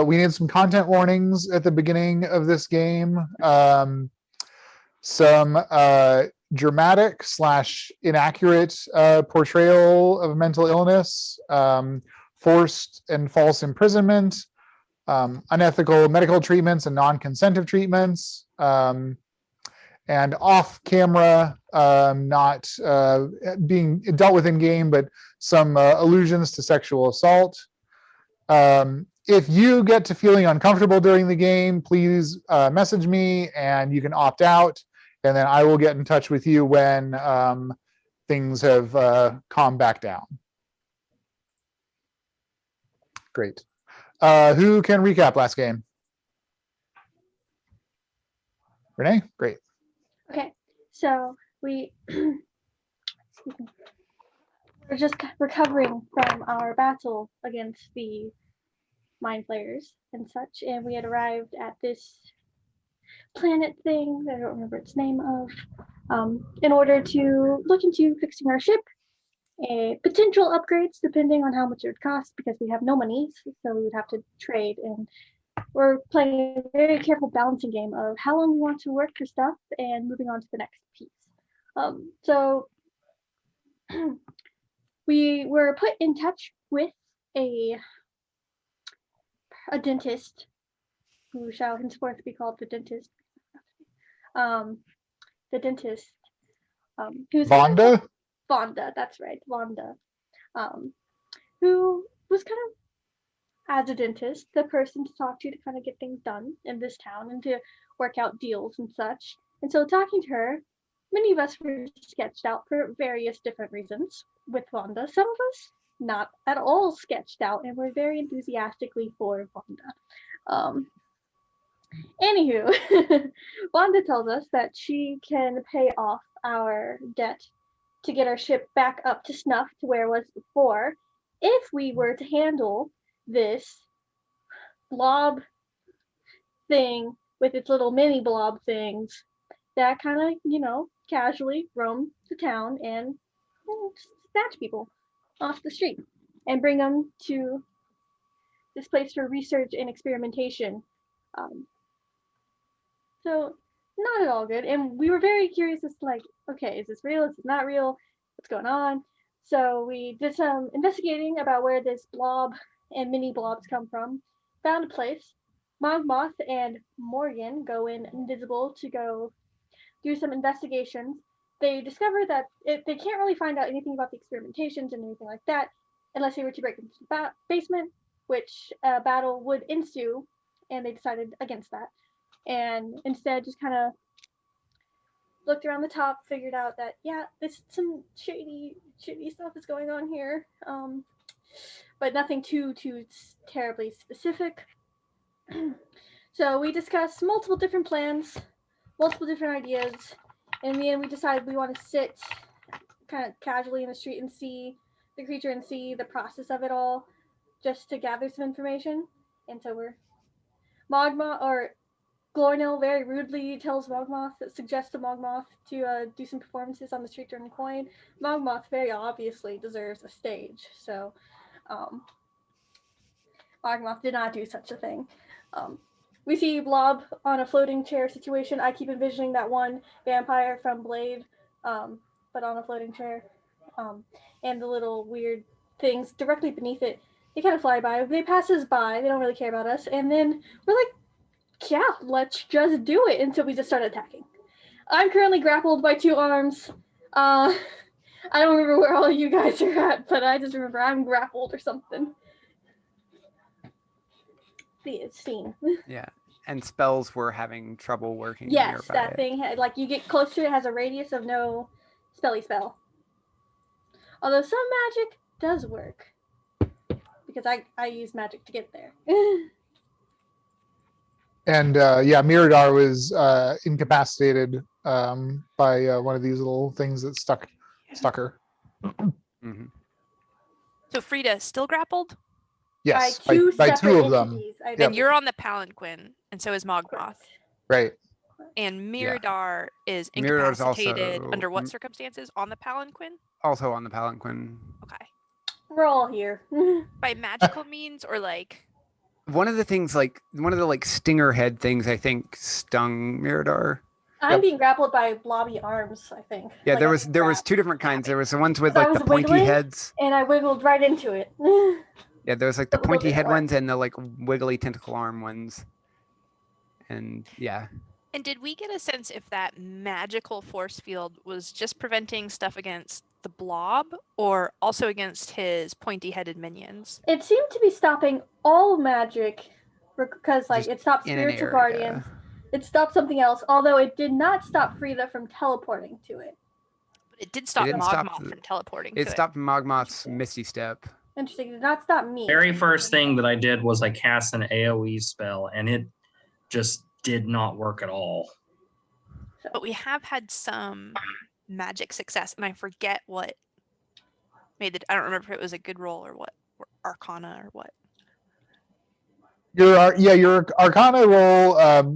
we need some content warnings at the beginning of this game. Some dramatic / inaccurate portrayal of mental illness, forced and false imprisonment, unethical medical treatments and non-consentive treatments, and off-camera, not being dealt with in game, but some allusions to sexual assault. If you get to feeling uncomfortable during the game, please message me and you can opt out, and then I will get in touch with you when things have calmed back down. Great. Who can recap last game? Renee? Great. Okay, so we're just recovering from our battle against the mind flayers and such, and we had arrived at this planet thing that I don't remember its name of, in order to look into fixing our ship, potential upgrades depending on how much it would cost, because we have no money, so we would have to trade, and we're playing a very careful balancing game of how long we want to work for stuff and moving on to the next piece. So we were put in touch with a dentist who shall henceforth be called the dentist. The dentist, who's Vonda? Vonda, that's right, Vonda, who was kind of, as a dentist, the person to talk to kind of get things done in this town and to work out deals and such. And so talking to her, many of us were sketched out for various different reasons with Vonda. Some of us not at all sketched out and were very enthusiastically for Vonda. Anywho, Vonda tells us that she can pay off our debt to get our ship back up to snuff to where it was before if we were to handle this blob thing with its little mini blob things that kind of, casually roam the town and snatch people off the street and bring them to this place for research and experimentation. So not at all good. And we were very curious as to okay, is this real? Is this not real? What's going on? So we did some investigating about where this blob and mini blobs come from. Found a place. Mogmoth and Morgan go in invisible to go do some investigations. They discover that they can't really find out anything about the experimentations and anything like that unless they were to break into the basement, which a battle would ensue, and they decided against that. And instead just kind of looked around the top, figured out that, yeah, there's some shady stuff is going on here, but nothing too terribly specific. So we discussed multiple different plans, multiple different ideas. In the end, we decided we want to sit kind of casually in the street and see the creature and see the process of it all, just to gather some information. And so Glornil very rudely tells suggests to Mogmoth to do some performances on the street during the coin. Mogmoth very obviously deserves a stage, so Mogmoth did not do such a thing. We see Blob on a floating chair situation. I keep envisioning that one vampire from Blade, but on a floating chair. And the little weird things directly beneath it, they kind of fly by. They pass us by. They don't really care about us. And then we're like, yeah, let's just do it, until we just start attacking. I'm currently grappled by 2 arms. I don't remember where all of you guys are at, but I just remember I'm grappled or something. The scene. Yeah, and spells were having trouble working. Yes, nearby that thing, you get close to it, has a radius of no spell. Although some magic does work, because I use magic to get there. And Miradar was incapacitated by one of these little things that stuck her. Mm-hmm. So Frida still grappled? Yes, by 2 of them. And you're on the palanquin, and so is Mogmoth. Right. And Miradar is Miradar's incapacitated also under what circumstances? On the palanquin? Also on the palanquin. Okay. We're all here. By magical means or One of the things, like one of the like stinger head things, I think stung Mirador. I'm Yep. being grappled by blobby arms, I think. Yeah, Like, there I was was there was grabbed. two different kinds. There was the ones with So I like the was pointy wiggling, heads. and I wiggled right into it. Yeah, there was like the The wiggle pointy didn't head work. ones and the like wiggly tentacle arm ones. And yeah, And did we get a sense if that magical force field was just preventing stuff against the blob or also against his pointy-headed minions? It seemed to be stopping all magic because, like, Just it stopped in an spiritual area. guardians. It stopped something else, although it did not stop Frida from teleporting to it. But it did stop didn't stop Mogmoth the- from teleporting It to stopped Mogmoth's Misty Step. Interesting. It did not stop me. Very first thing that I did was I cast an AoE spell, and it just did not work at all. it. But we have had some magic success, and I forget what made it. I don't remember if it was a good roll or what, or Arcana or what. Your Arcana roll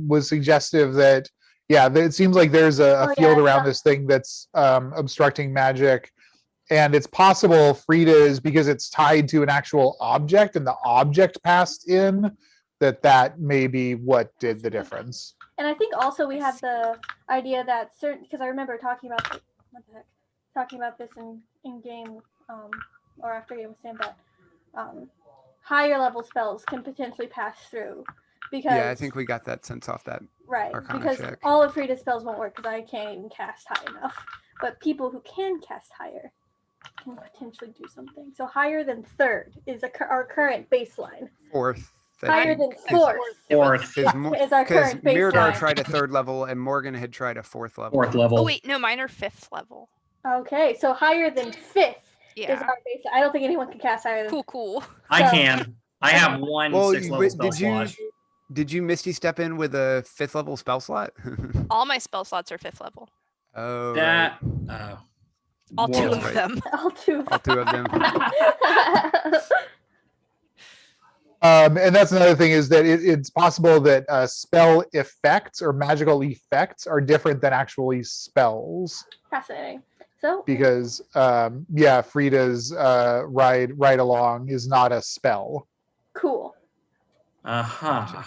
was suggestive that it seems like there's a Oh, yeah, field I around saw- this thing that's obstructing magic, and it's possible Frida's because it's tied to an actual object, and the object passed in. That may be what did the difference. And I think also we had the idea that certain, because I remember talking about talking about this in game or after game with Sam, that higher level spells can potentially pass through because Yeah, I think we got that sense off that. right Arcana because check. all of Frida's spells won't work because I can't even cast high enough. But people who can cast higher can potentially do something. So higher than third is our current baseline. Fourth. I Higher think, than fourth. Fourth, Yeah, is our Because current Mirador baseline. tried a third level and Morgan had tried a fourth level. fourth level. Oh wait, no, mine are 5th level. Okay, so higher than fifth is Yeah. our base. I don't think anyone can cast higher than Cool. I So- can. I have one Well, 6th level spell slot. did you Misty Step in with a 5th level spell slot? All my spell slots are 5th level. Oh, That. right. All 2 whoa. of Right. them. all two. All 2 of them. And that's another thing is that it's possible that spell effects or magical effects are different than actually spells Fascinating. So because Frida's ride along is not a spell. cool. Uh-huh.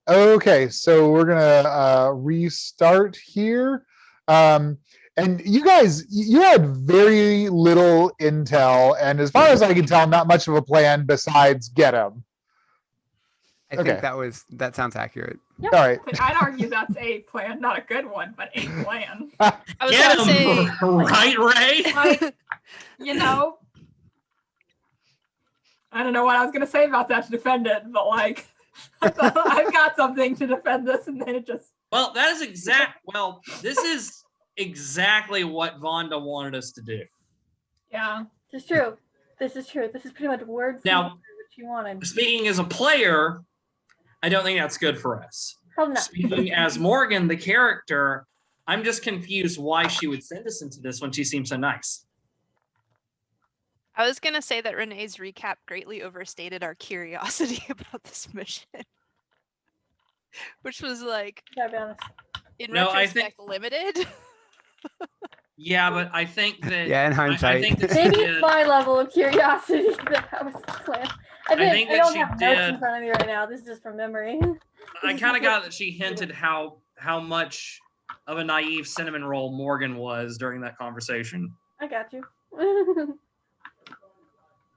Okay, so we're gonna restart here. And you guys, you had very little intel, and as far as I can tell, not much of a plan besides get him. I Okay. think that sounds accurate. All right. I'd argue that's a plan, not a good one, but a plan. I was Get gonna say him! Right, Ray? Like, you know, I don't know what I was gonna say about that to defend it, but like, I thought I've got something to defend this, and then it just Well, that is this is exactly what Vonda wanted us to do. yeah. This is true. This is true. This is pretty much word for Now- word what you wanted. Speaking as a player, I don't think that's good for us. Probably not. Speaking as Morgan, the character, I'm just confused why she would send us into this when she seems so nice. I was gonna say that Renee's recap greatly overstated our curiosity about this mission. Which was like, Gotta be honest. in No, I think- retrospect, limited. Yeah, but I think that Yeah, in I hindsight. think that she Maybe did, it's my level of curiosity that was planned. I think that don't she have notes in did- front of me right now. This is just from memory. I kind of got that she hinted how much of a naive cinnamon roll Morgan was during that conversation. I got you.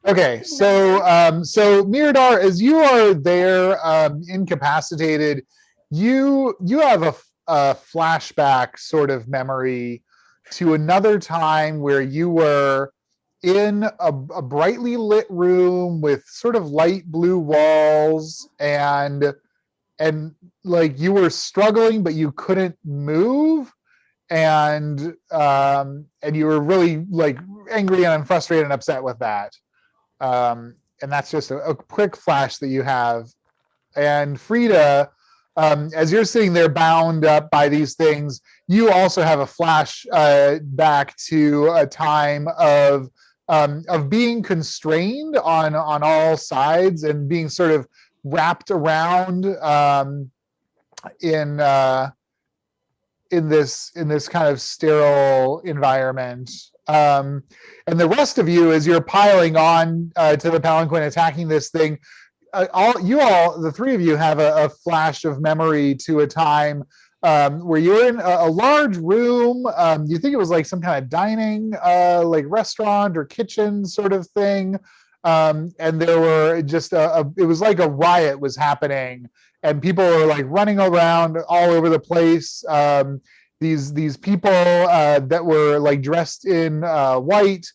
Okay, so Mirador, as you are there, incapacitated, you have a flashback sort of memory to another time where you were in a brightly lit room with sort of light blue walls and like you were struggling but you couldn't move and you were really like angry and frustrated and upset with that. And that's just a quick flash that you have. And Frida, as you're sitting there bound up by these things, you also have a flash back to a time of being constrained on all sides and being sort of wrapped around in in this kind of sterile environment. And the rest of you, as you're piling on to the palanquin, attacking this thing, the three of you have a flash of memory to a time where you're in a large room. You think it was like some kind of dining, like restaurant or kitchen sort of thing. And there were just it was like a riot was happening, and people were like running around all over the place. These people that were like dressed in white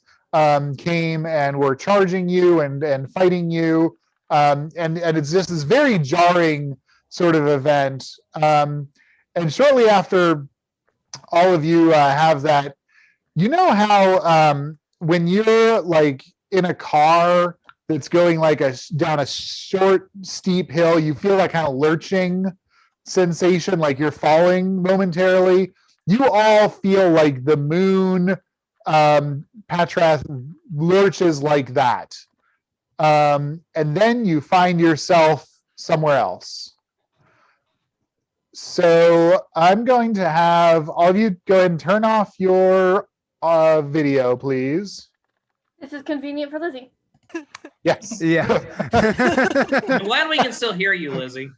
came and were charging you and fighting you. And it's just this very jarring sort of event. And shortly after all of you have that, you know how when you're like in a car that's going like down a short, steep hill, you feel that kind of lurching sensation, like you're falling momentarily. You all feel like the moon, Patrath, lurches like that. And then you find yourself somewhere else. So I'm going to have all of you go ahead and turn off your video, please. This is convenient for Lizzie. Yes. Yeah. I'm glad we can still hear you, Lizzie.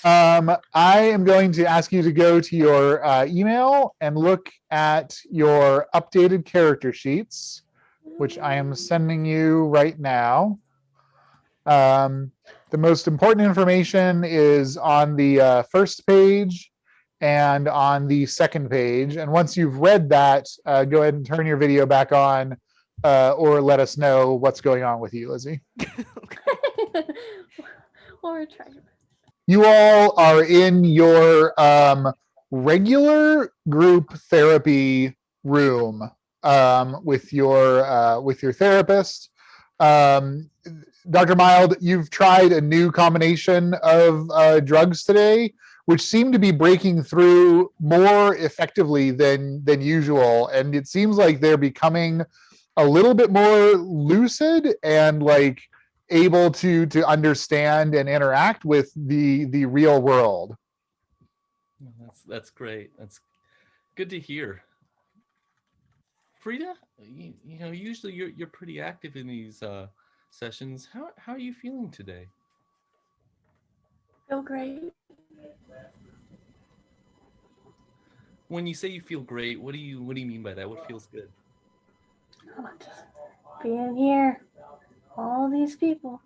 I am going to ask you to go to your email and look at your updated character sheets, which I am sending you right now. The most important information is on the first page and on the second page. And once you've read that, go ahead and turn your video back on or let us know what's going on with you, Lizzie. Or try. You all are in your regular group therapy room with your therapist. Dr. Mild, you've tried a new combination of drugs today, which seem to be breaking through more effectively than usual. And it seems like they're becoming a little bit more lucid and like able to understand and interact with the real world. That's great. That's good to hear. Frida, you know, usually you're pretty active in these sessions. How are you feeling today? Feel great. When you say you feel great, what do you mean by that? What feels good? Oh, just being here. All these people.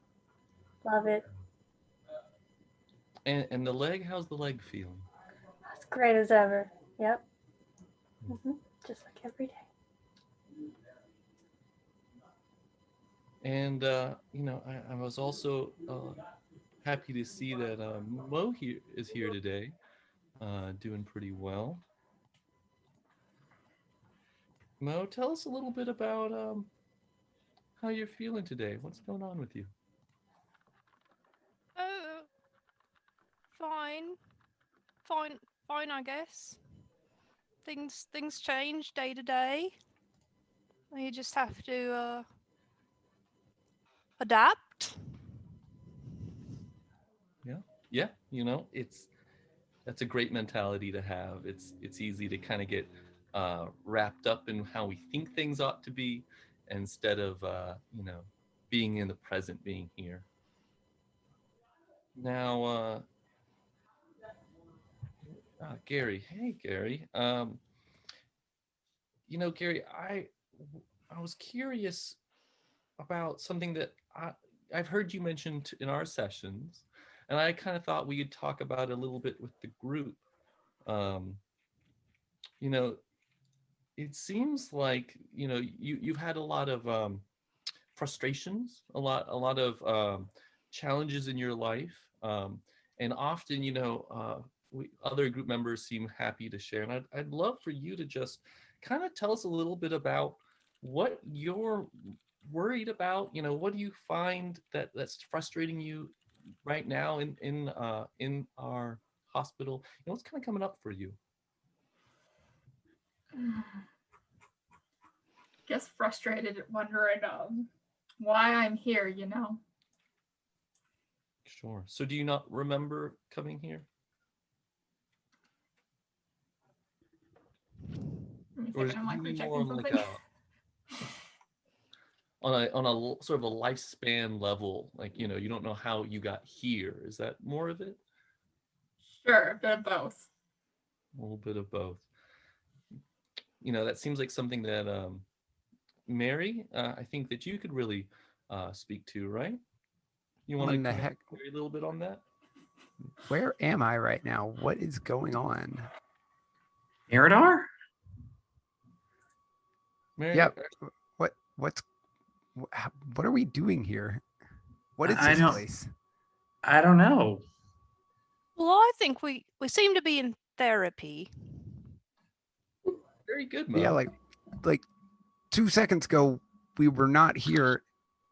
Love it. And the leg, how's the leg feeling? As great as ever. Yep. Just like every day. And you know, I was also happy to see that Mo is here today, doing pretty well. Mo, tell us a little bit about how you're feeling today. What's going on with you? Fine, I guess. Things change day to day. You just have to adapt. Yeah, you know, that's a great mentality to have. It's easy to kind of get wrapped up in how we think things ought to be instead of you know, being in the present, being here. Now Gary, hey Gary. You know, Gary, I was curious about something that I've heard you mention in our sessions, and I kind of thought we could talk about it a little bit with the group. You know, it seems like, you know, you've had a lot of frustrations, a lot of challenges in your life, and often, you know, other group members seem happy to share. And I'd love for you to just kind of tell us a little bit about what you're worried about. You know, what do you find that's frustrating you right now in our hospital? You know, what's kind of coming up for you? Guess frustrated, wondering why I'm here, you know. Sure. So do you not remember coming here? Or is thinking I'm it like more rejecting on like something. on a sort of a lifespan level, like you don't know how you got here. Is that more of it? Sure, a bit of both. A little bit of both. That seems like something that Mary, I think that you could really speak to, right? You want What in to the heck? a little bit on that? Where am I right now? What is going on? Mirador? Mary, Yep. What are we doing here? What is I this don't- place? I don't know. Well, I think we seem to be in therapy. very good, Mo. Yeah, like 2 seconds ago we were not here.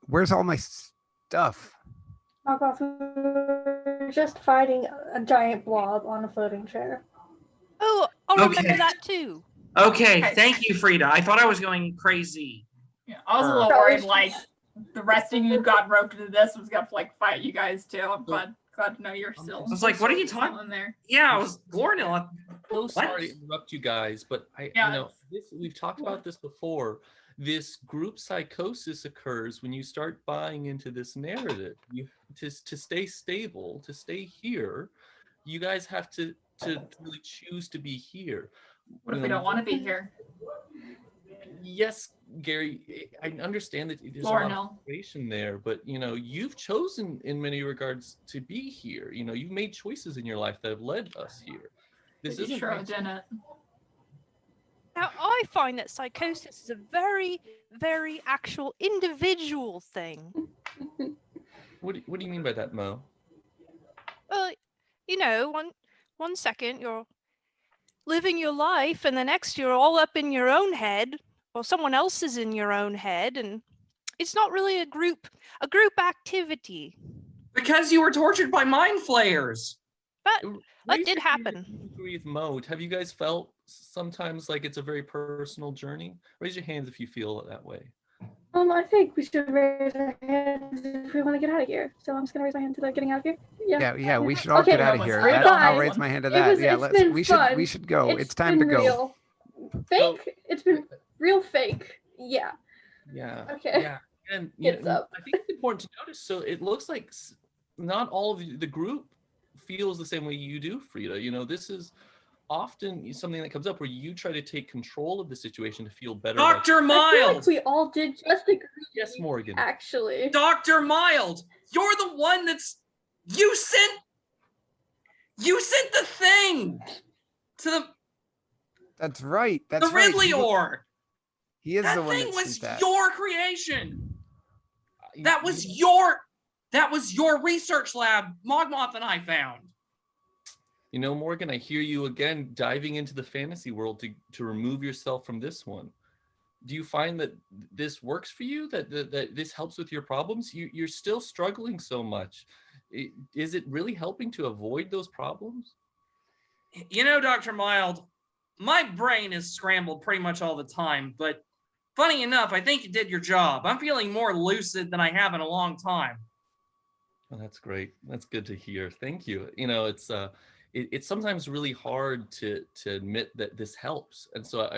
Where's all my stuff? Knockoff, we're just fighting a giant blob on a floating chair. Oh, I'll remember Okay. that too. Okay, Okay. thank you, Frida. I thought I was going crazy. Yeah, I was a Sure. little worried, like the rest of you got roped into this was gonna like fight you guys too. I'm glad to know you're still. I was like, what are you still talking- in there? Yeah, I was Glornil. So sorry to interrupt you guys, but Yeah, we've talked about this before. This group psychosis occurs when you start buying into this narrative. You to stay stable, to stay here, you guys have to really choose to be here. What if You we know, don't want to be here? Yes, Gary, I understand that there's a Or lot of no? frustration there, but you've chosen in many regards to be here. You've made choices in your life that have led us here. This You isn't sure right. didn't. Now, I find that psychosis is a very, very actual individual thing. What do you mean by that, Mo? Well, one second you're living your life, and the next you're all up in your own head, or someone else is in your own head, and it's not really a group activity. Because you were tortured by mind flayers. But that Raise did your hand happen. if you agree with Mo. Have you guys felt sometimes like it's a very personal journey? Raise your hands if you feel that way. I think we should raise our hands if we want to get out of here. So I'm just gonna raise my hand to the getting out of here. Yeah. Yeah, we should all Okay, get out of let's here. raise I'll our raise hands. my hand to It that. was- Yeah, it's let's been we fun. should go. It's time been to go. real. Fake? It's been real fake. Yeah. Yeah. Okay. Yeah. And Heads up. I think it's important to notice. So it looks like not all of the group feels the same way you do, Frida. This is often something that comes up where you try to take control of the situation to feel better. about- Dr. I feel like Mild! we all did just agree. Yes, Morgan. Actually. Dr. Mild! You're the one you sent the thing to the That's right. That's right. Ridley ore. He is That the one thing that was sent that. your creation. That was your research lab Mogmoth and I found. Morgan, I hear you again diving into the fantasy world to remove yourself from this one. Do you find that this works for you? That this helps with your problems? You're still struggling so much. Is it really helping to avoid those problems? Dr. Mild, my brain is scrambled pretty much all the time, but funny enough, I think you did your job. I'm feeling more lucid than I have in a long time. Oh, that's great. That's good to hear. Thank you. It's sometimes really hard to admit that this helps. And so,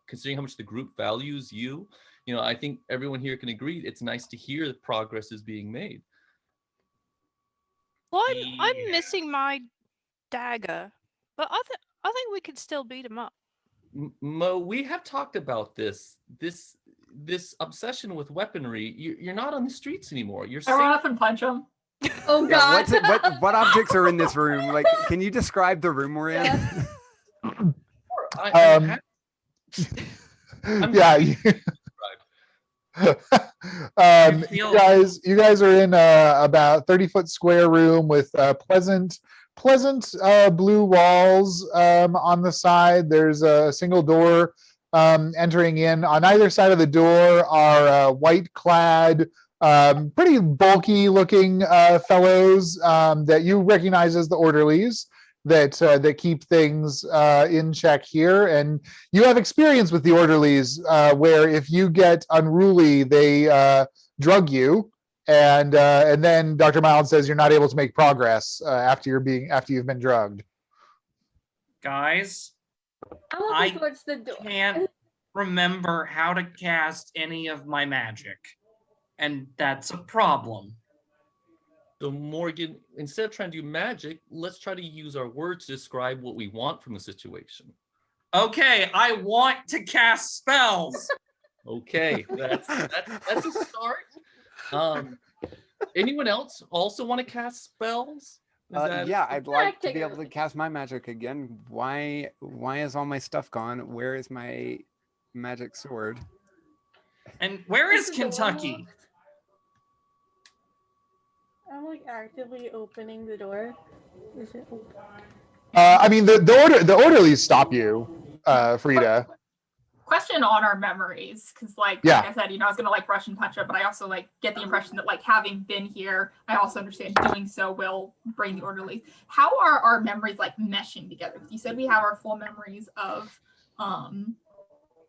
considering how much the group values you, I think everyone here can agree it's nice to hear that progress is being made. Well, I'm Yeah. missing my dagger, but I think we could still beat him up. Mo, we have talked about this obsession with weaponry. You're not on the streets anymore. You're I run safe. up and punch him. Oh Yeah, god. what objects are in this room? Like, can you describe the room we're in? Yeah. I'm Um, happy- Yeah. feel- You guys are in about 30-foot square room with pleasant blue walls on the side. There's a single door entering in. On either side of the door are white clad, pretty bulky looking fellows that you recognize as the orderlies that keep things in check here. And you have experience with the orderlies where if you get unruly, they drug you. And then Dr. Mild says you're not able to make progress after you've been drugged. Guys, I'm I looking towards the door. can't remember how to cast any of my magic. And that's a problem. So Morgan, instead of trying to do magic, let's try to use our words to describe what we want from the situation. Okay, I want to cast spells. Okay, that's a start. Anyone else also want to cast spells? Is that- Yeah, I'd like to take be it able to with cast my magic again. Why is all my stuff gone? Where is my magic sword? And where is Is the door Kentucky? locked? I'm like actively opening the door. Is it open? I mean, the orderlies stop you, Frida. Question on our memories, because like Yeah. I said, I was gonna like rush and punch it, but I also like get the impression that like having been here, I also understand doing so will bring the orderlies. How are our memories like meshing together? You said we have our full memories of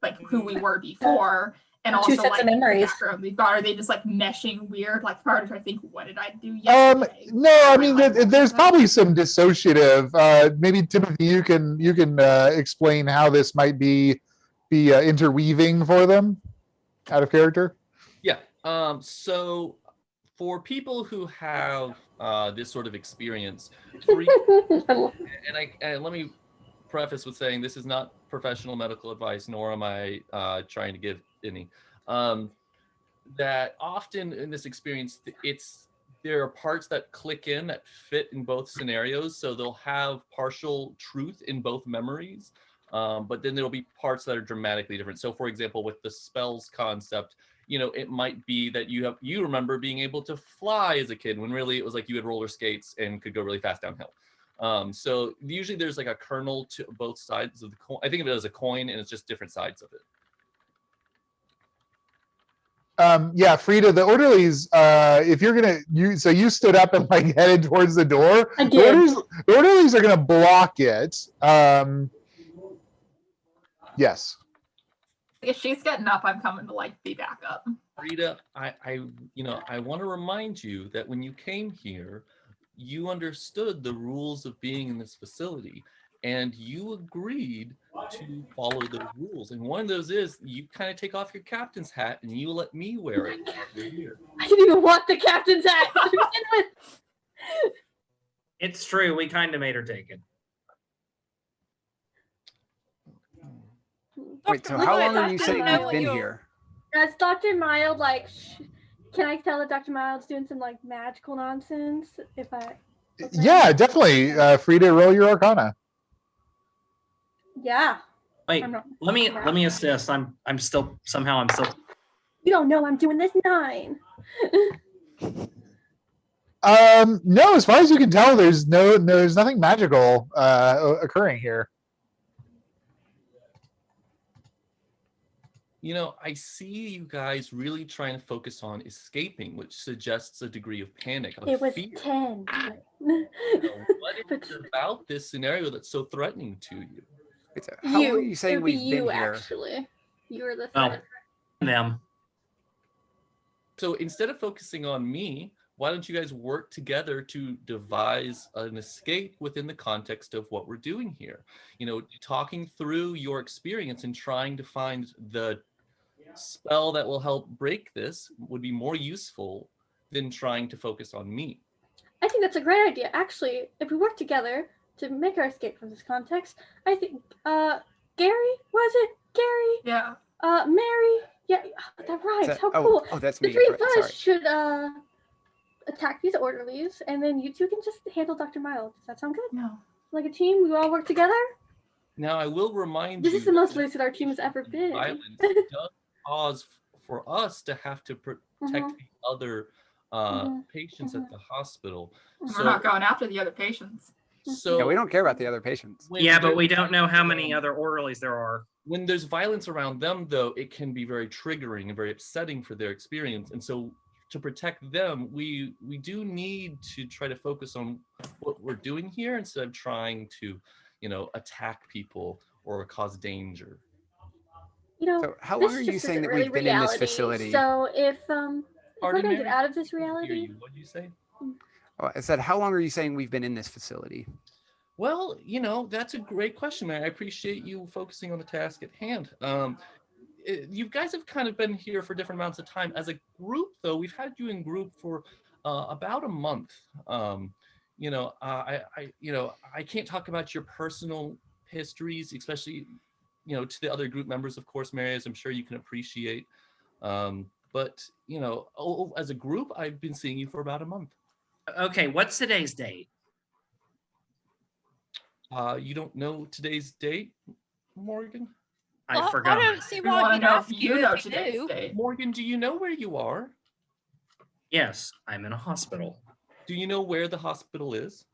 like who we were before, and Two also sets of like memories. the background we've got. Are they just like meshing weird? Like if I were to think, what did I do yesterday? No, I mean, there's probably some dissociative. Maybe Timothy, you can explain how this might be interweaving for them out of character. Yeah. So for people who have this sort of experience, and let me preface with saying this is not professional medical advice, nor am I trying to give any. That often in this experience, there are parts that click in that fit in both scenarios. So they'll have partial truth in both memories. But then there'll be parts that are dramatically different. So for example, with the spells concept, it might be that you remember being able to fly as a kid when really it was like you had roller skates and could go really fast downhill. So usually there's like a kernel to both sides of the coin. I think of it as a coin and it's just different sides of it. Yeah, Frida, the orderlies, if you're so you stood up and like headed towards the door. I The did. orderlies are gonna block it. Yes. If she's getting up, I'm coming to like be back up. Rita, I want to remind you that when you came here, you understood the rules of being in this facility and you agreed to follow the rules. And one of those is you kind of take off your captain's hat and you let me wear it while you're here. I didn't even want the captain's hat to begin with. It's true. We kind of made her take it. Wait, Dr. so how Mild, long are I you don't saying know you've what been you're- here? That's Dr. Mild, like, can I tell that Dr. Mild's doing some, like, magical nonsense? If I... okay. Yeah, definitely. Frida, roll your Arcana. Yeah. Wait, I'm not... let me assist. I'm still. You don't know I'm doing this 9. No, as far as you can tell, there's nothing magical occurring here. I see you guys really trying to focus on escaping, which suggests a degree of panic, of It was fear. 10. What is it about this scenario that's so threatening to you? Wait, so how long are you It saying would be we've been you, here? actually. You were the Oh. threat. Them. So instead of focusing on me, why don't you guys work together to devise an escape within the context of what we're doing here? Talking through your experience and trying to find the spell that will help break this would be more useful than trying to focus on me. I think that's a great idea. Actually, if we work together to make our escape from this context, I think, Gary, was it? Gary? Yeah. Mary? Yeah, that rhymes. That- How cool. Oh, that's The me. 3 of Sorry. us should, attack these orderlies, and then you 2 can just handle Dr. Mild. Does that sound good? No. Like a team, we all work together? Now, I will remind This you is the most that lucid our team has ever been. violence does cause for us to have to protect Mhm. the other Mhm. patients at the hospital. We're not going after the other patients. So Yeah, we don't care about the other patients. when Yeah, but there's we don't know how violence many around- other orderlies there are. When there's violence around them, though, it can be very triggering and very upsetting for their experience. And so to protect them, we do need to try to focus on what we're doing here instead of trying to, attack people or cause danger. You know, So how this long are just you saying isn't that really we've been in this reality. facility? So if we're Pardon, gonna get Mary? out of this I didn't hear reality, you. What did you say? Oh, I said, how long are you saying we've been in this facility? Well, that's a great question, man. I appreciate you focusing on the task at hand. you guys have kind of been here for different amounts of time. As a group, though, we've had you in group for about a month. I can't talk about your personal histories, especially, to the other group members, of course, Mary, as I'm sure you can appreciate. But as a group, I've been seeing you for about a month. Okay, what's today's date? You don't know today's date, Morgan? I Well, forgot. I don't see We why want we'd to know ask if you you know if you today's knew. date. Morgan, do you know where you are? Yes, I'm in a hospital. Do you know where the hospital is?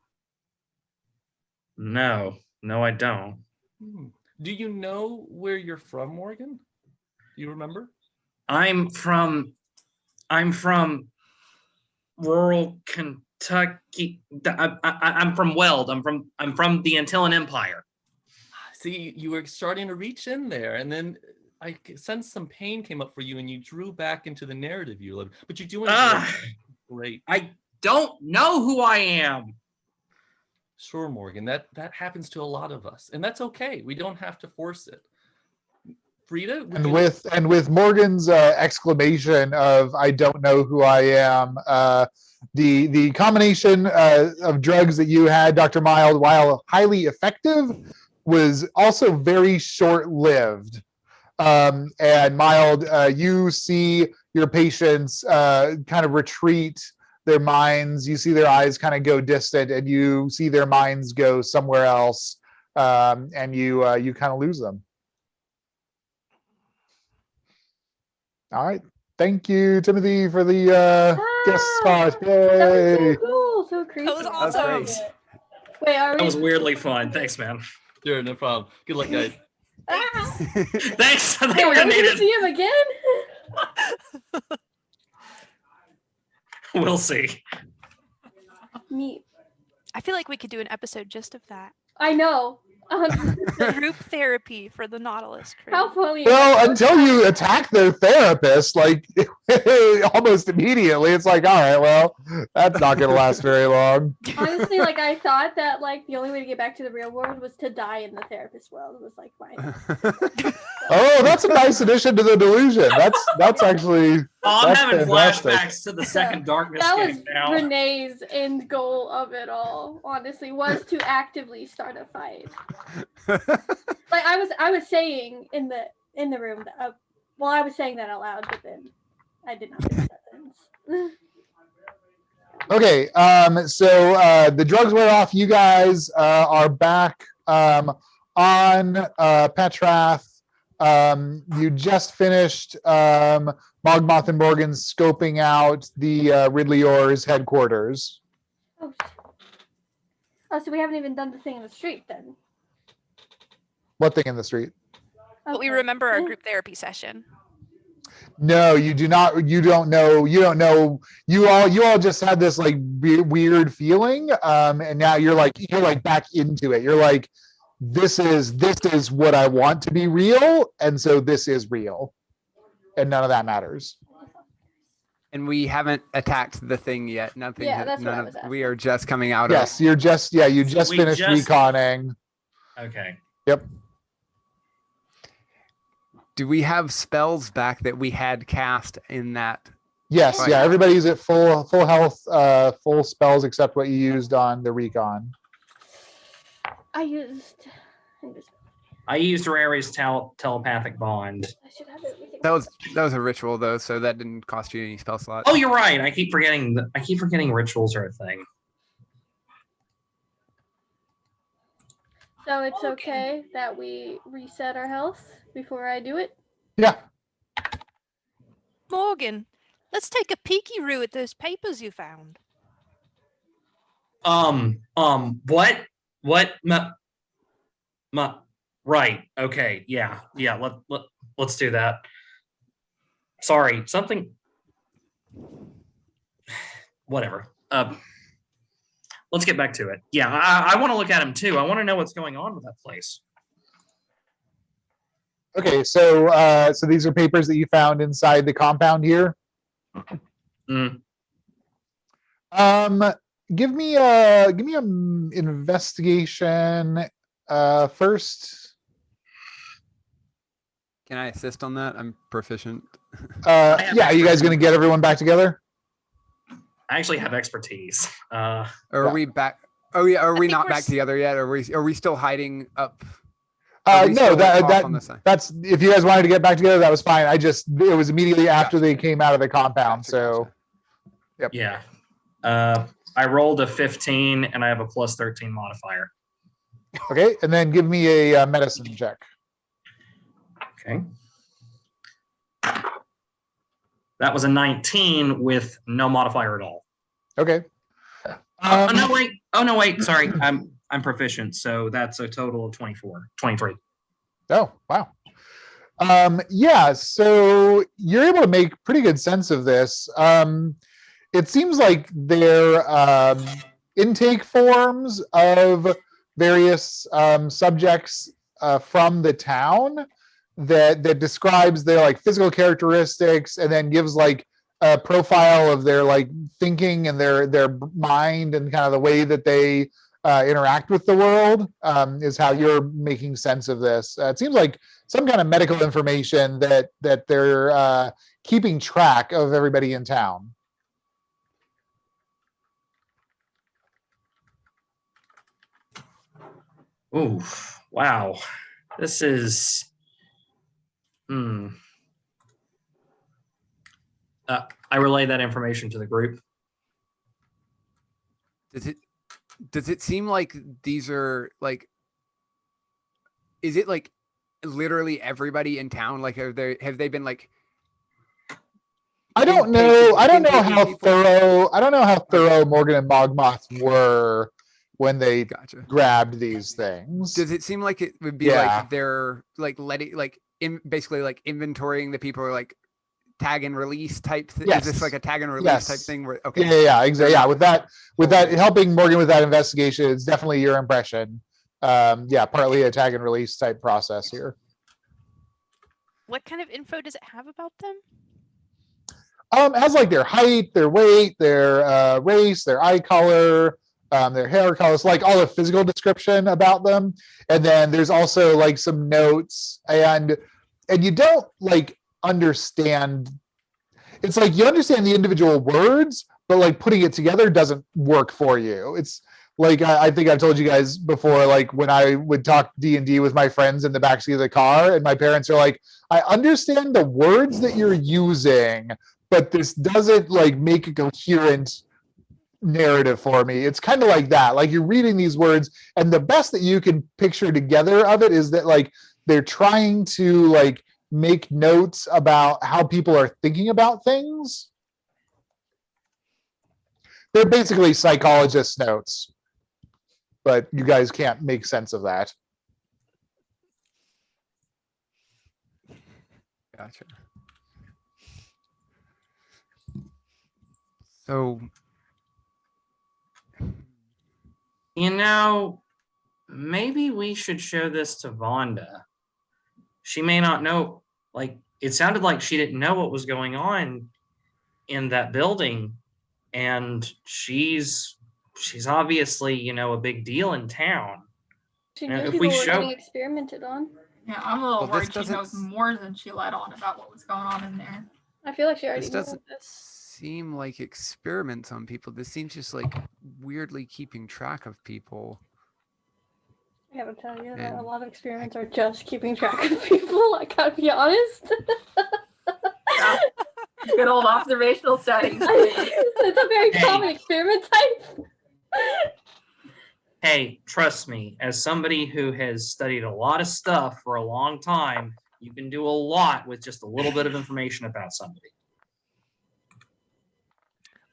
No, I don't. Do you know where you're from, Morgan? Do you remember? I'm from rural Kentucky. I'm from Weld. I'm from the Antillean Empire. See, you were starting to reach in there, and then I sensed some pain came up for you, and you drew back into the narrative you lived. But you're doing great. I don't know who I am. Sure, Morgan. That happens to a lot of us, and that's okay. We don't have to force it. Frida, And with Morgan's exclamation of "I don't know who I am," the combination of drugs that you had, Dr. Mild, while highly effective, was also very short-lived. And Mild, you see your patients kind of retreat their minds. You see their eyes kind of go distant, and you see their minds go somewhere else, and you kind of lose them. All right. Thank you, Timothy, for the guest spot. That was Yay. so cool, so creepy. was I awesome. loved it. Wait, are That we? was weirdly fun. Thanks, man. Sure, no problem. Good luck, guys. Ah! Thanks. I Wait, think are we we gonna needed. see him again? We'll see. Neat. I feel like we could do an episode just of that. I know. 100%. Group therapy for the Nautilus crew. How funny. Well, until you attack their therapist, like almost immediately, it's like, all right, well, that's not going to last very long. Honestly, like I thought that like the only way to get back to the real world was to die in the therapist world. It was like fine. Oh, that's a nice addition to the delusion. That's actually Oh, I'm That's having fantastic. flashbacks to the second Darkness That was game now. Renee's end goal of it all. Honestly, was to actively start a fight. Like I was saying in the room. Well, I was saying that out loud, but then I did not finish that sentence. okay. So the drugs wear off. You guys are back on Petrath. You just finished Mogmoth and Morgan scoping out the Ridley Orr's headquarters. Oh, shit. Oh, so we haven't even done the thing in the street then. What thing in the street? But we Okay. remember our group therapy session. No, you do not. You don't know. You don't know. You all just had this like weird feeling, and now you're like back into it. You're like, this is what I want to be real, and so this is real, and none of that matters. And we haven't attacked the thing yet. Nothing. Yeah, that's what I none was of, asking. we are just coming out Yes, you just we finished just- reconning. Okay. Yep. Do we have spells back that we had cast in that? Yes, Right. yeah. Everybody's at full health, full spells except what you used on the recon. I used. I used Rary's telepathic bond. I should have everything. That was a ritual though, so that didn't cost you any spell slots. Oh, you're right. I keep forgetting rituals are a thing. So it's Okay. okay that we reset our health before I do it. Yeah. Morgan, let's take a peeky-roo at those papers you found. What? Right. Okay. Yeah. Let's do that. Sorry. Something. Whatever. Let's get back to it. Yeah, I want to look at him too. I want to know what's going on with that place. Okay, so so these are papers that you found inside the compound here. Mm. Give me a investigation first. Can I assist on that? I'm proficient. Yeah, are you guys gonna get everyone back together? I actually have expertise. Are Yeah. we back? Oh yeah, are we think not we're back s- together yet? Are we still hiding up? Are we No, still off that on this side? that's if you guys wanted to get back together, that was fine. It was immediately after they came out of the compound. Gotcha, So gotcha. Yeah. I rolled a 15 and I have a plus 13 modifier. okay, and then give me a medicine check. Okay. That was a 19 with no modifier at all. Okay. Oh no, wait. Oh no, wait. Sorry. I'm proficient. So that's a total of 23. Oh, wow. Yeah, so you're able to make pretty good sense of this. It seems like their intake forms of various subjects from the town that describes their like physical characteristics and then gives like a profile of their like thinking and their mind and kind of the way that they interact with the world is how you're making sense of this. It seems like some kind of medical information that they're keeping track of everybody in town. Ooh, wow. This is. I relay that information to the group. Does it seem like these are like? Is it like literally everybody in town? Like, have they been like? I don't know. I don't know intaking how people? thorough. I don't know how thorough Morgan and Mogmoth were when they Gotcha. grabbed these things. Does it seem like it would be Yeah. like they're like letting like basically like inventorying the people, or like tag and release type thing? Is Yes. this like a tag and release type Yes. thing? Where okay, Yeah, exactly. Yeah, with that helping Morgan with that investigation, it's definitely your impression. Yeah, partly a tag and release type process here. What kind of info does it have about them? It has like their height, their weight, their race, their eye color, their hair color, so like all the physical description about them. And then there's also like some notes, and you don't like understand. It's like you understand the individual words, but like putting it together doesn't work for you. It's like I think I've told you guys before, like when I would talk D&D with my friends in the backseat of the car, and my parents are like, I understand the words that you're using, but this doesn't like make a coherent narrative for me. It's kind of like that. Like you're reading these words, and the best that you can picture together of it is that like they're trying to like make notes about how people are thinking about things. They're basically psychologist notes, but you guys can't make sense of that. gotcha. So You know, maybe we should show this to Vonda. She may not know, like, it sounded like she didn't know what was going on in that building. And she's obviously, you know, a big deal in town. She Yeah, knew if people we were show- getting experimented on. Yeah, I'm a little Well, this worried she doesn't knows more than she let on about what was going on in there. I feel like she already this knew doesn't this. seem like experiments on people. This seems just like weirdly keeping track of people. I gotta tell you that a And- lot of experiments are just keeping track of people. I gotta be honest. Good old observational setting. It's a very Hey. common experiment type. Hey, trust me, as somebody who has studied a lot of stuff for a long time, you can do a lot with just a little bit of information about somebody.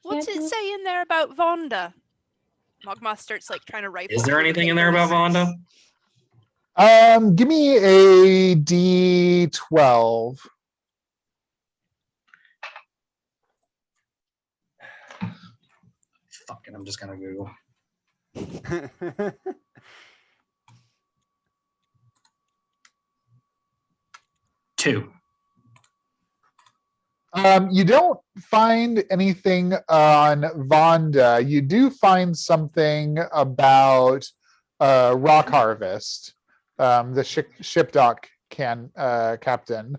What's Can't it you- say in there about Vonda? Mogma starts like trying to rifle. Is there through the anything in there about papers. Vonda? Give me a D12. Fuck it, I'm just gonna Google. Two. You don't find anything on Vonda. You do find something about Rock Harvest, the ship dock captain.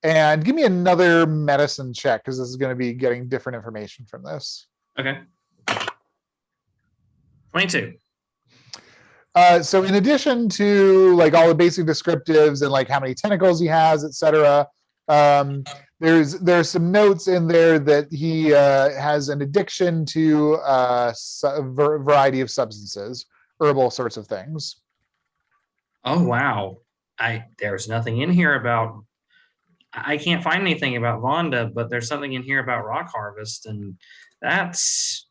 And give me another medicine check because this is going to be getting different information from this. Okay. 22. So in addition to like all the basic descriptives and like how many tentacles he has, etc., there's some notes in there that he has an addiction to a variety of substances, herbal sorts of things. Oh wow. There's nothing in here about I can't find anything about Vonda, but there's something in here about rock harvest, and that's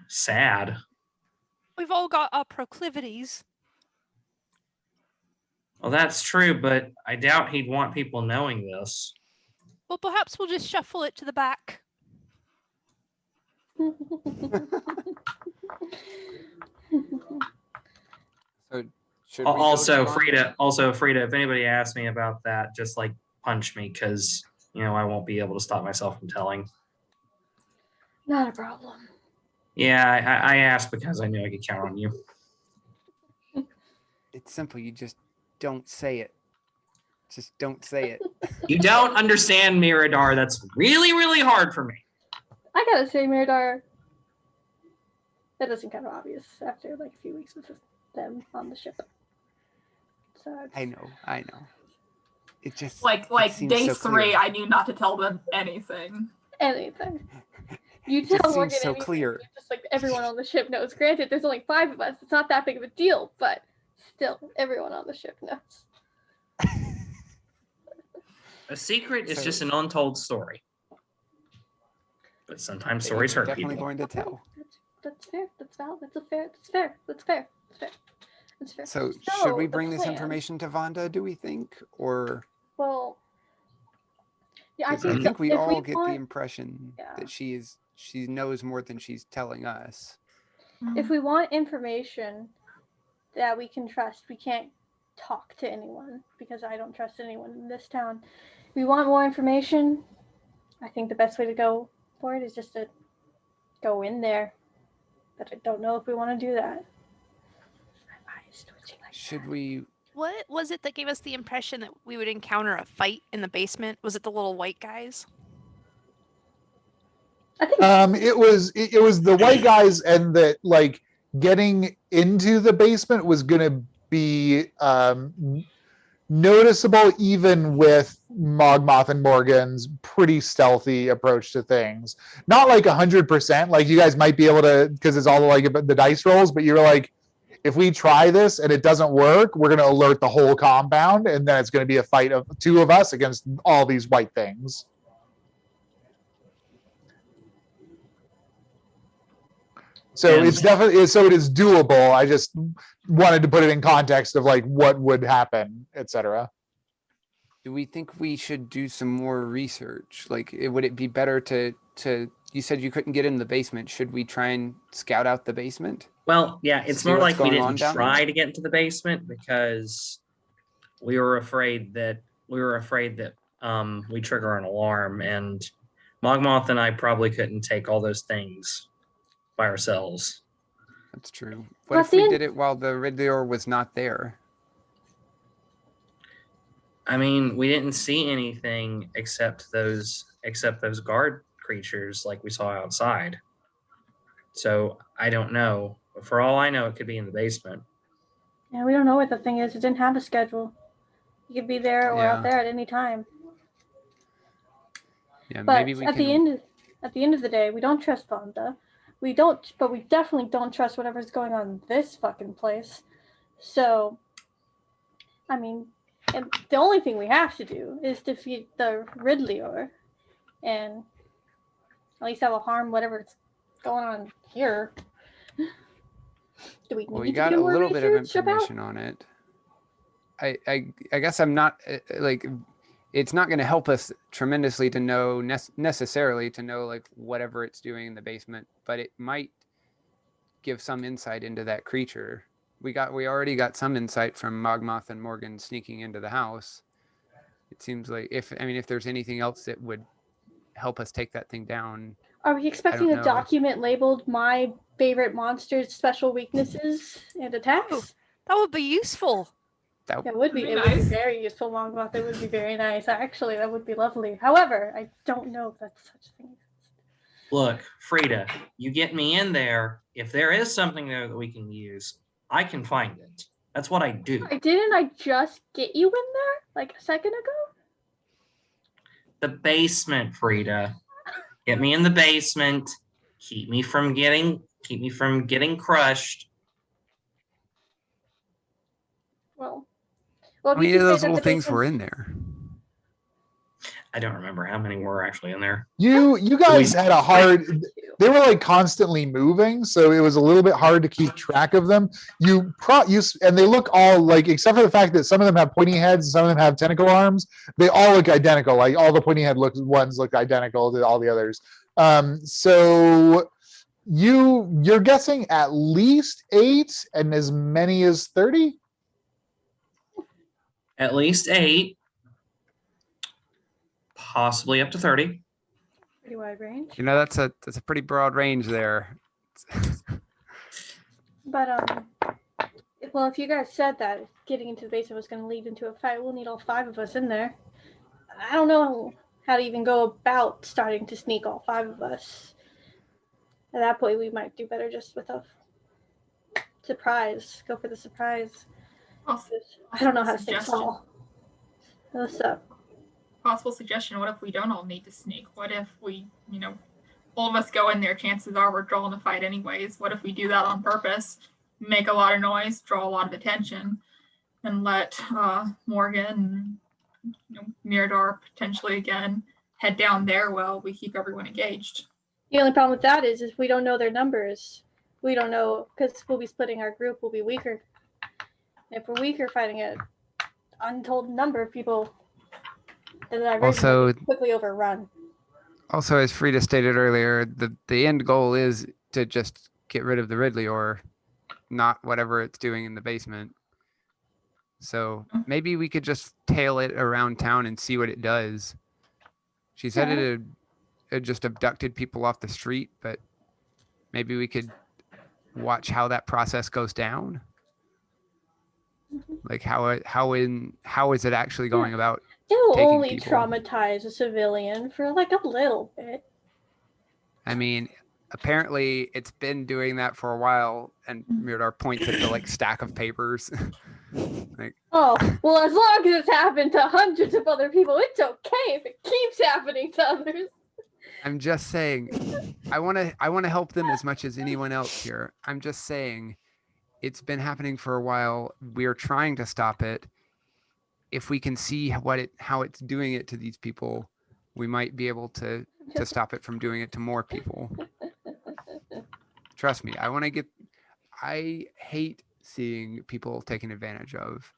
sad. We've all got our proclivities. Well, that's true, but I doubt he'd want people knowing this. Well, perhaps we'll just shuffle it to the back. So should we go to Also, Vonda? Frida, if anybody asks me about that, just like punch me, because I won't be able to stop myself from telling. Not a problem. Yeah, I asked because I knew I could count on you. It's simple. You just don't say it. Just don't say it. You don't understand, Miradar. That's really, really hard for me. I gotta say, Miradar, that doesn't kind of obvious after like a few weeks with them on the ship. So I know. It just Like it seems day so 3, clear. I knew not to tell them anything. anything. You It just tell seems Morgan so anything, clear. just like everyone on the ship knows. Granted, there's only 5 of us. It's not that big of a deal, but still, everyone on the ship knows. A secret is So- just an untold story. But sometimes that stories you're hurt definitely people. going to tell. That's fair. That's valid. That's fair. That's fair. So should we the bring this plan- information to Vonda, do we think? Or Well, yeah, I 'cause I think, think we if all get the want, impression Yeah. that she knows more than she's telling us. if we want information that we can trust, we can't talk to anyone because I don't trust anyone in this town. If we want more information, I think the best way to go for it is just to go in there. But I don't know if we want to do that. My eyes twitching like Should that. we? What was it that gave us the impression that we would encounter a fight in the basement? Was it the little white guys? I think It was the white guys, and that like getting into the basement was going to be noticeable even with Mogmoth and Morgan's pretty stealthy approach to things. Not like 100%, like you guys might be able to, because it's all like the dice rolls, but you're like, if we try this and it doesn't work, we're going to alert the whole compound, and then it's going to be a fight of 2 of us against all these white things. So And- it's definitely, so it is doable. I just wanted to put it in context of like what would happen, etc. Do we think we should do some more research? Like, would it be better to? You said you couldn't get in the basement. Should we try and scout out the basement? Well, yeah, it's See more what's like we going on didn't down try there? to get into the basement because we were afraid that we'd trigger an alarm, and Mogmoth and I probably couldn't take all those things by ourselves. That's true. Well, What at if the we end- did it while the Riddler was not there? I mean, we didn't see anything except those guard creatures like we saw outside. So I don't know. For all I know, it could be in the basement. Yeah, we don't know what the thing is. It didn't have a schedule. You could be there or Yeah. out there at any time. Yeah, But maybe we at can. the end of the day, we don't trust Vonda. We definitely don't trust whatever's going on in this fucking place. So, I mean, and the only thing we have to do is defeat the Riddler, and at least that will harm whatever's going on here. Do we need Well, we to got do a more little bit of research about? information on it. I guess I'm not like, it's not going to help us tremendously to know necessarily to know like whatever it's doing in the basement, but it might give some insight into that creature. We already got some insight from Mogmoth and Morgan sneaking into the house. It seems like if there's anything else that would help us take that thing down. Are we expecting know. a document labeled "My favorite monsters' special weaknesses and attacks"? That would be useful. That It would be. That'd It be would be nice. very useful. Longmouth. It would be very nice. Actually, that would be lovely. However, I don't know if that's such a thing. Look, Frida, you get me in there. If there is something there that we can use, I can find it. That's what I do. Didn't I just get you in there like a second ago? The basement, Frida. Get me in the basement. Keep me from getting crushed. Well, how if you many could of say those that little the things were basement's- in there? I don't remember how many were actually in there. You guys had a hard. They were like constantly moving, so it was a little bit hard to keep track of them. And they look all like, except for the fact that some of them have pointy heads and some of them have tentacle arms. They all look identical. Like all the pointy head ones look identical to all the others. So you're guessing at least 8 and as many as 30. At least 8, possibly up to 30. Pretty wide range. You know, that's a pretty broad range there. But if you guys said that getting into the basement was going to lead into a fight, we'll need all 5 of us in there. I don't know how to even go about starting to sneak all 5 of us. At that point, we might do better just with a surprise. Go for the surprise. Also, I don't know how to sneak suggestion. tall. What's up? Possible suggestion, what if we don't all need to sneak? What if we, all of us go in there, chances are we're drawing a fight anyways. What if we do that on purpose, make a lot of noise, draw a lot of attention, and let Morgan and Mirador potentially again head down there while we keep everyone engaged? The only problem with that is if we don't know their numbers, we don't know, because we'll be splitting our group, we'll be weaker. If we're weaker fighting an untold number of people, then that Also- will be quickly overrun. Also, as Frida stated earlier, the end goal is to just get rid of the Ridley, or not whatever it's doing in the basement. So maybe we could just tail it around town and see what it does. She said Yeah. it just abducted people off the street, but maybe we could watch how that process goes down. Like how is it actually going about? It'll taking only people. traumatize a civilian for like a little bit. I mean, apparently it's been doing that for a while, and Mirador points at the like stack of papers. Like, Oh, well, as long as it's happened to hundreds of other people, it's okay if it keeps happening to others. I'm just saying, I want to help them as much as anyone else here. I'm just saying, it's been happening for a while. We're trying to stop it. If we can see how it's doing it to these people, we might be able to stop it from doing it to more people. Trust me, I hate seeing people taken advantage of.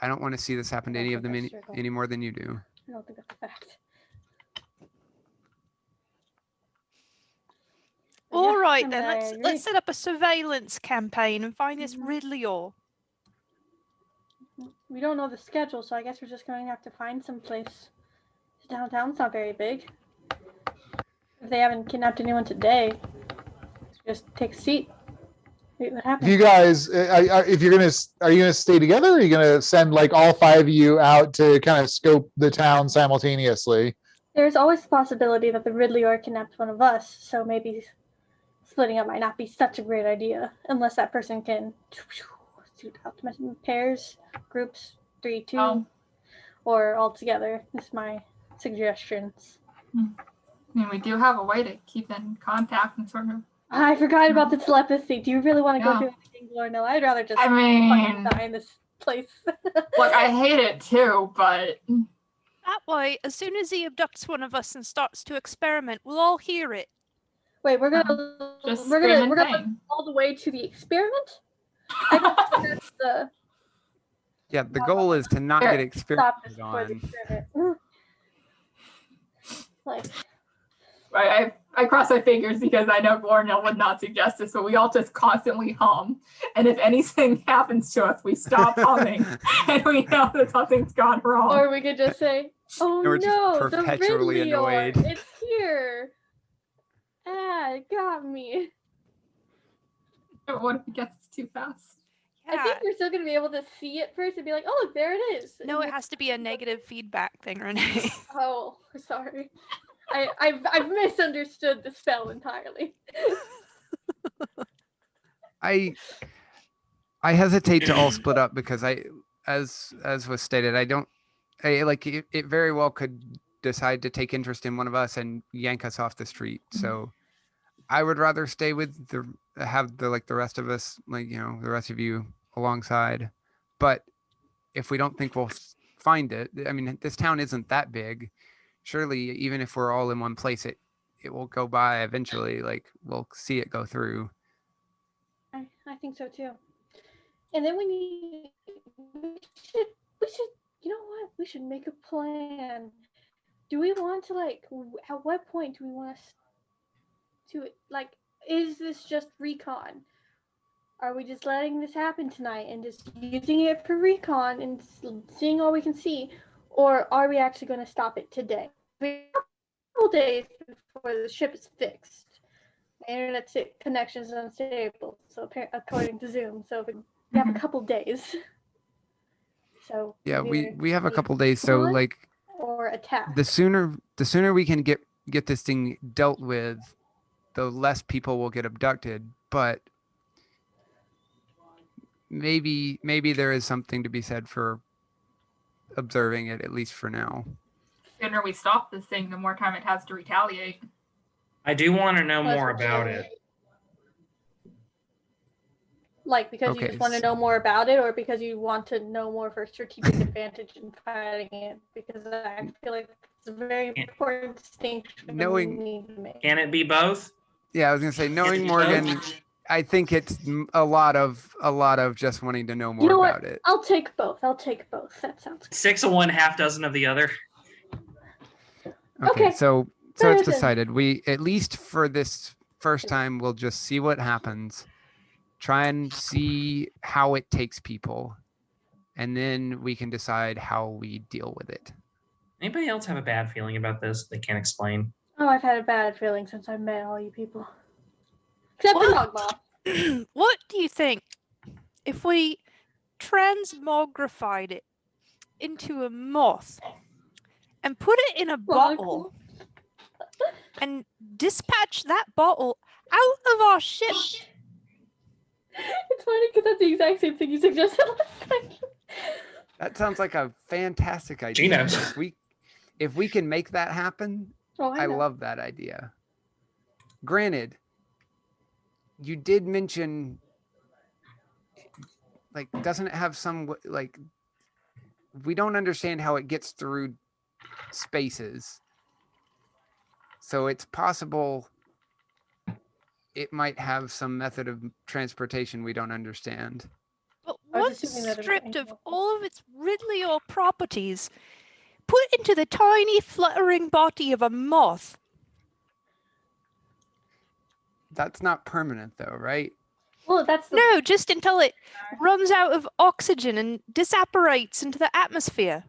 I don't want to see this happen to I any don't of them think that's true. any more than you do. I don't think that's a fact. All Yeah, right I then, mean, I let's agree. set up a surveillance campaign and find this Mhm. Ridleyor. We don't know the schedule, so I guess we're just going to have to find some place. Downtown's not very big. If they haven't kidnapped anyone today, just take a seat. Wait, what If happened? you guys, are you gonna stay together? Or are you gonna send like all 5 of you out to kind of scope the town simultaneously? There's always the possibility that the Ridleyor kidnapped one of us, so maybe splitting up might not be such a great idea, unless that person can shoot out in pairs, groups, 3, 2, Oh. or all together. Is my suggestions. I mean, we do have a way to keep in contact and sort of. I forgot about the telepathy. Do you really want to go Yeah. through everything, or no? I'd rather just I fucking mean, die in this place. look, I hate it too, but That way, as soon as he abducts one of us and starts to experiment, we'll all hear it. Wait, we're gonna just we're scream gonna and we're gonna bang. all the way to the experiment. I don't think that's the Yeah, the goal is to not Here, get stop this experimented before the on. experiment. Like, Right, I cross my fingers because I know Glornell would not suggest this, but we all just constantly hum. And if anything happens to us, we stop humming and we know that something's gone wrong. or we could just say, "Oh And we're just no, the perpetually Ridleyor, annoyed. it's here! Ah, it got me." What if it gets too fast? I Yeah. think we're still gonna be able to see it first and be like, oh, look, there it is. No, And it has to be a negative feedback thing, Renee. Oh, sorry. I've misunderstood the spell entirely. I hesitate to all split up because as was stated, it very well could decide to take interest in one of us and yank us off the street. So I would rather stay with the rest of us, the rest of you alongside. But if we don't think we'll find it, I mean, this town isn't that big. Surely, even if we're all in one place, it will go by eventually. Like, we'll see it go through. I think so too. And then we should you know what? We should make a plan. Do we want to at what point do we want to is this just recon? Are we just letting this happen tonight and just using it for recon and seeing all we can see? Or are we actually going to stop it today? We have a couple days before the ship is fixed. My internet connection is unstable, so according to Zoom. So we have a couple days. So Yeah, we have a either couple days. So recon like or attack. the sooner we can get this thing dealt with, the less people will get abducted. But maybe there is something to be said for observing it, at least for now. The sooner we stop this thing, the more time it has to retaliate. I do want to know That's more for about sure. it. Because you Okay, just want to know more about it, or because you want to know more for strategic advantage in fighting it? Because I feel like it's a very important distinction Knowing- we need to make. Can it be both? Yeah, I was gonna say, knowing be Morgan, both? I think it's a lot of just wanting to know more You know what? about it. I'll take both. That sounds good. 6 of one, half dozen of the other. Okay, Okay, so fair it's then. decided. We, at least for this first time, we'll just see what happens. Try and see how it takes people, and then we can decide how we deal with it. Anybody else have a bad feeling about this they can't explain? Oh, I've had a bad feeling since I met all you people. Except for What? Mogma. What do you think if we transmogrified it into a moth and put it in a bottle and dispatch that bottle out of our ship? It's funny because that's the exact same thing you suggested last time. That sounds like a fantastic idea. She knows. If we can make that happen, Oh, I know. love that idea. Granted, you did mention, doesn't it have some, we don't understand how it gets through spaces. So it's possible it might have some method of transportation we don't understand. But I was once assuming that it was stripped of ankle. all of its Ridley-or properties, put into the tiny fluttering body of a moth. That's not permanent though, right? Well, that's the No, just until it runs out of oxygen and disapparates into the atmosphere.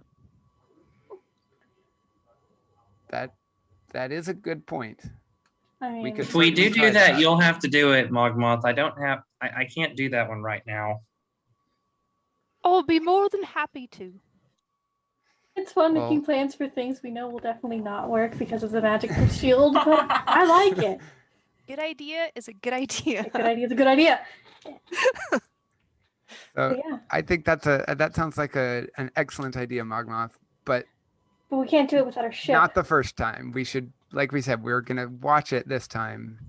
That is a good point. I mean, we could If we do certainly try that, that. you'll have to do it, Mogmoth. I can't do that one right now. I'll be more than happy to. it's fun Well- making plans for things we know will definitely not work because of the magic shield, but I like it. Good idea is a good idea. A good idea is a good idea. So But yeah, I think that sounds like an excellent idea, Mogmoth, but but we can't do it without our ship. not the first time. We should, like we said, we're gonna watch it this time.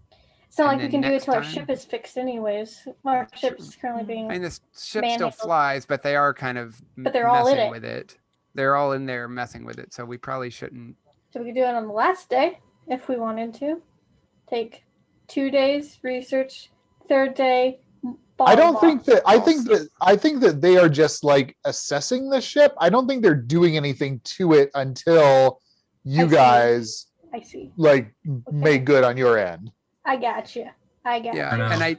It's not and like we then can do it next till our time- ship is fixed anyways. Our ship's currently being. I mean, this ship still Manhandled. flies, but they are kind of But they're all in messing it. with it. They're all in there messing with it, so we probably shouldn't. So we could do it on the last day if we wanted to. Take 2 days research. Third day. I don't think that. I balls. think that they are just assessing the ship. I don't think they're doing anything to it until you I see. guys I see. make good on your end. I got you. I got Yeah, you. know. and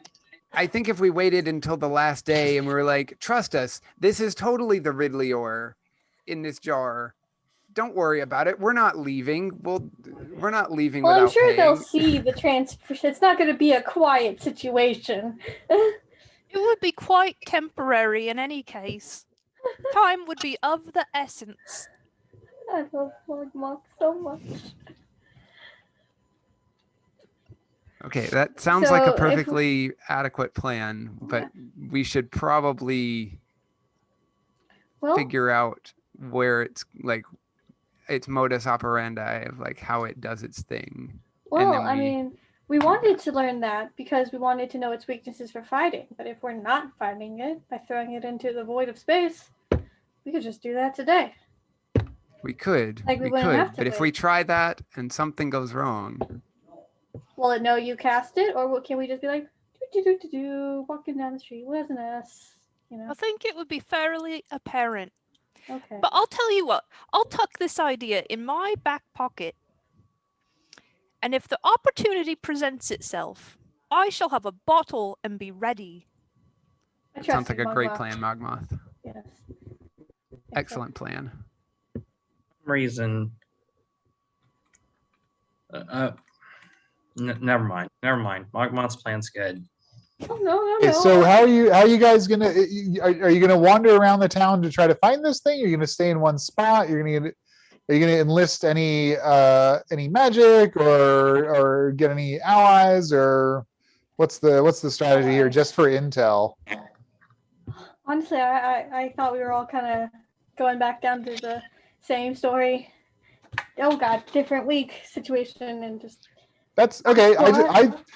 I think if we waited until the last day and we were like, trust us, this is totally the Ridley ore in this jar. Don't worry about it. We're not leaving. We're not leaving Well, I'm without sure paying. they'll see the transfer. It's not going to be a quiet situation. It It would be quite temporary in any case. Time would be of the essence. I love Mogmoth so much. Okay, that sounds like So a if- perfectly adequate plan, but we should probably Well, figure out where it's like its modus operandi of like how it does its thing. well, then I we- mean, we wanted to learn that because we wanted to know its weaknesses for fighting. But if we're not fighting it by throwing it into the void of space, we could just do that today. We could, Like, we we wouldn't could, have to but if we wait. try that and something goes wrong, Will it know you cast it, or can we just be like, do walking down the street wasn't us? You know? I think it would be fairly apparent. Okay. But I'll tell you what, I'll tuck this idea in my back pocket. And if the opportunity presents itself, I shall have a bottle and be ready. I it sounds trust like you, a great Mogmoth. plan, Mogmoth. Yes. Excellent plan. Reason. Never mind. Never mind. Mogmoth's plan's good. Oh, no. Okay, so how are you guys gonna are you gonna wander around the town to try to find this thing? You're gonna stay in one spot? Are you gonna enlist any magic or get any allies, or what's the strategy here just for intel? Honestly, I thought we were all kind of going back down to the same story. Oh God, different week situation, and just That's okay. Well,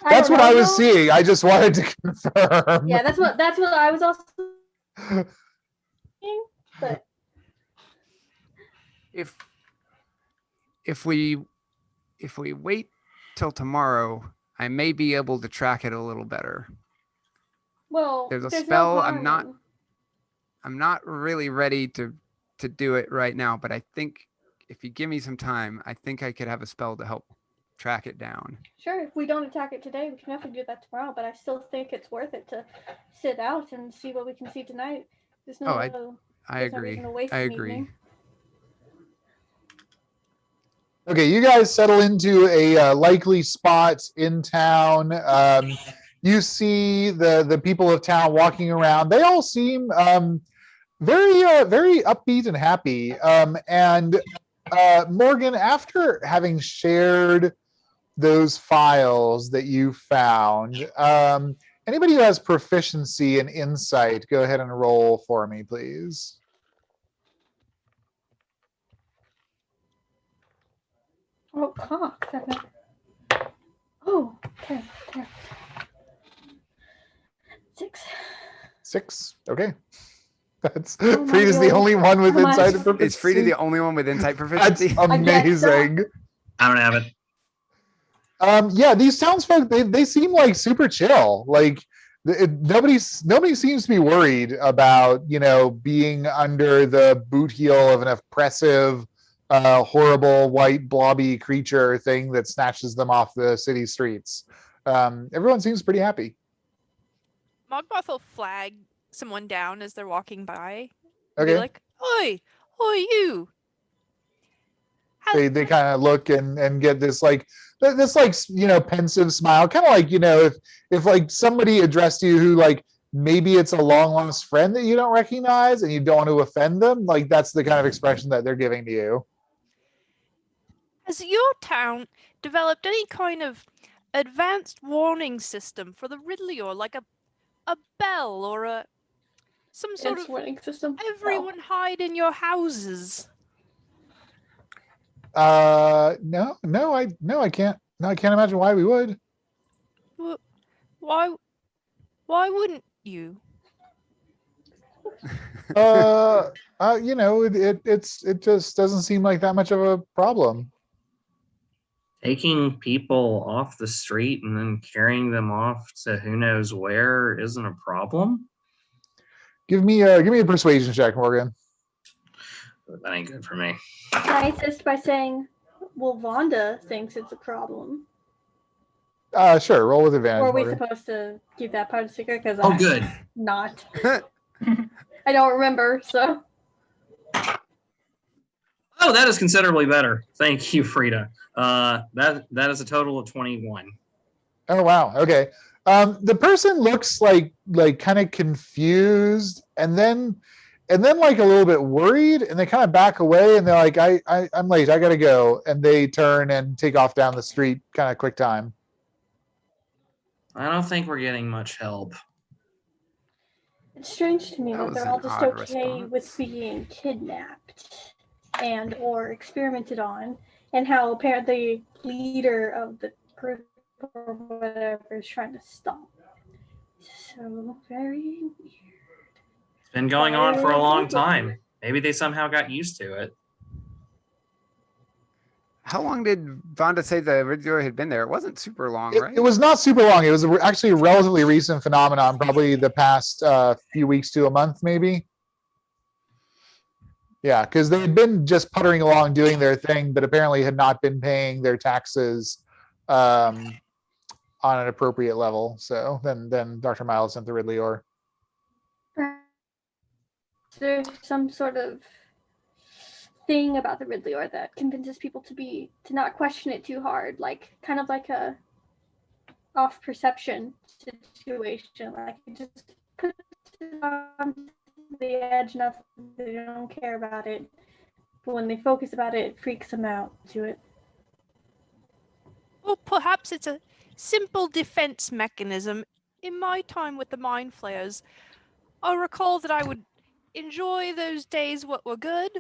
That's don't what I know, was though. seeing. I just wanted to confirm. Yeah, that's what I was also seeing. But If we wait till tomorrow, I may be able to track it a little better. well, There's a no spell, I'm not- harm. I'm not really ready to do it right now, but I think if you give me some time, I think I could have a spell to help track it down. Sure, if we don't attack it today, we can definitely do that tomorrow. But I still think it's worth it to sit out and see what we can see tonight. There's no. Oh, I there's no agree. reason to waste I an agree. evening. Okay, you guys settle into a likely spot in town. You see the people of town walking around. They all seem very upbeat and happy. And Morgan, after having shared those files that you found, anybody who has proficiency and insight, go ahead and roll for me, please. Oh, cock. Oh, okay. 6. 6. Okay. That's Oh my Frida's the God. only one with How much? insight and proficiency. Is Frida the only one with insight That's proficiency? guess so. amazing. I don't have it. Yeah, these townsfolk, they seem like super chill. Like nobody seems to be worried about, being under the boot heel of an oppressive, horrible white blobby creature thing that snatches them off the city streets. Everyone seems pretty happy. Mogmoth will flag someone down as they're walking by. Be Okay. like, oi, you. They kind of look and get this pensive smile, kind of like, if like somebody addressed you who like maybe it's a long lost friend that you don't recognize and you don't want to offend them, like that's the kind of expression that they're giving to you. Has your town developed any kind of advanced warning system for the Ridley, or like a bell, or some sort It's of warning system. everyone hide in your houses? No, I can't imagine why we would. Why wouldn't you? It just doesn't seem like that much of a problem. Taking people off the street and then carrying them off to who knows where isn't a problem. Give me a persuasion check, Morgan. That ain't good for me. Can I assist by saying, well, Vonda thinks it's a problem. Sure, roll with advantage, Or are we Morgan. supposed to keep that part a secret? Because Oh, good. Not. I don't remember, so. Oh, that is considerably better. Thank you, Frida. That is a total of 21. Oh wow. Okay. The person looks like kind of confused, and then like a little bit worried, and they kind of back away, and they're like, I'm late, I gotta go, and they turn and take off down the street, kind of quick time. I don't think we're getting much help. It's strange to me That that was they're an all just odd okay with response. being kidnapped and or experimented on, and how apparently the leader of the group or whatever is trying to stop. So very weird. It's been going on for a long Very time. Maybe they somehow got used to it. How long did Vonda say the Riddler had been there? It wasn't super long, right? It was not super long. It was actually a relatively recent phenomenon, probably the past few weeks to a month, maybe. Yeah, because they had been just puttering along doing their thing, but apparently had not been paying their taxes on an appropriate level. So then Dr. Miles sent the Ridleyor. There's some sort of thing about the Ridleyor that convinces people to not question it too hard, like kind of like a off perception situation. Like it just puts it on the edge enough that they don't care about it, but when they focus about it, it freaks them out to it. Or perhaps it's a simple defense mechanism. In my time with the Mind Flayers, I recall that I would enjoy those days what were good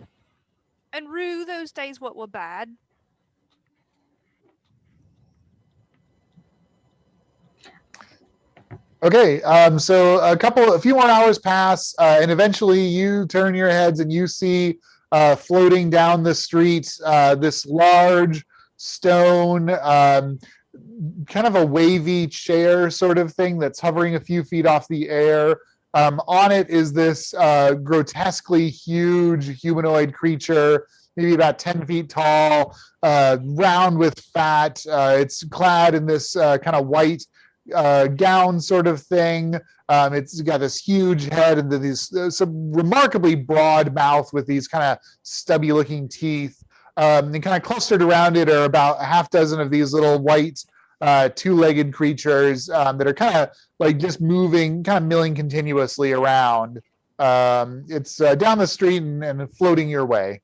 and rue those days what were bad. Okay, so a few more hours pass, and eventually you turn your heads and you see floating down the street this large stone, kind of a wavy chair sort of thing that's hovering a few feet off the air. On it is this grotesquely huge humanoid creature, maybe about 10 feet tall, round with fat. It's clad in this kind of white gown sort of thing. It's got this huge head and these some remarkably broad mouth with these kind of stubby looking teeth. And kind of clustered around it are about a half dozen of these little white two-legged creatures that are kind of like just moving, kind of milling continuously around. It's down the street and floating your way.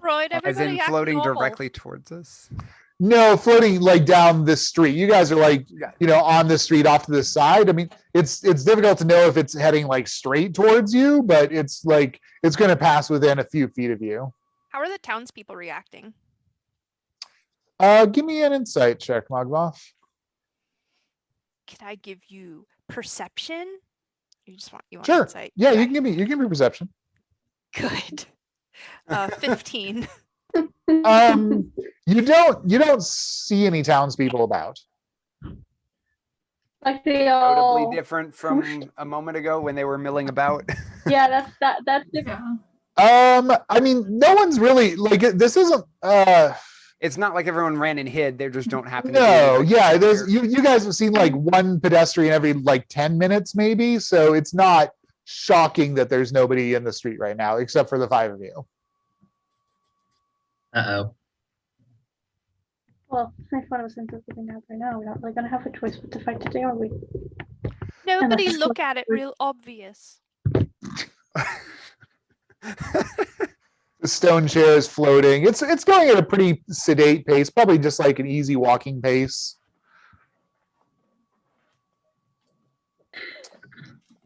Right, As everybody in act floating normal. directly towards us. No, floating like down this street. You guys are like, Yeah. on the street off to the side. I mean, it's difficult to know if it's heading like straight towards you, but it's like it's going to pass within a few feet of you. How are the townspeople reacting? Give me an insight check, Mogmoth. Can I give you perception? You want Sure. insight? Yeah, Okay. you can give me perception. Good. 15. You don't see any townspeople about. Like they all. Notably different from a moment ago when they were milling about. Yeah, that's different. Yeah. I mean, no one's really like this isn't. It's not like everyone ran and hid. They just don't happen to be No, like, yeah, down there's here. you guys have seen like one pedestrian every like 10 minutes maybe, so it's not shocking that there's nobody in the street right now except for the five of you. Uh-oh. Well, if one of us ends up giving up right now, we're not really gonna have a choice but to fight today, are we? Nobody that's look at it real obvious. The stone chair is floating. It's going at a pretty sedate pace, probably just like an easy walking pace.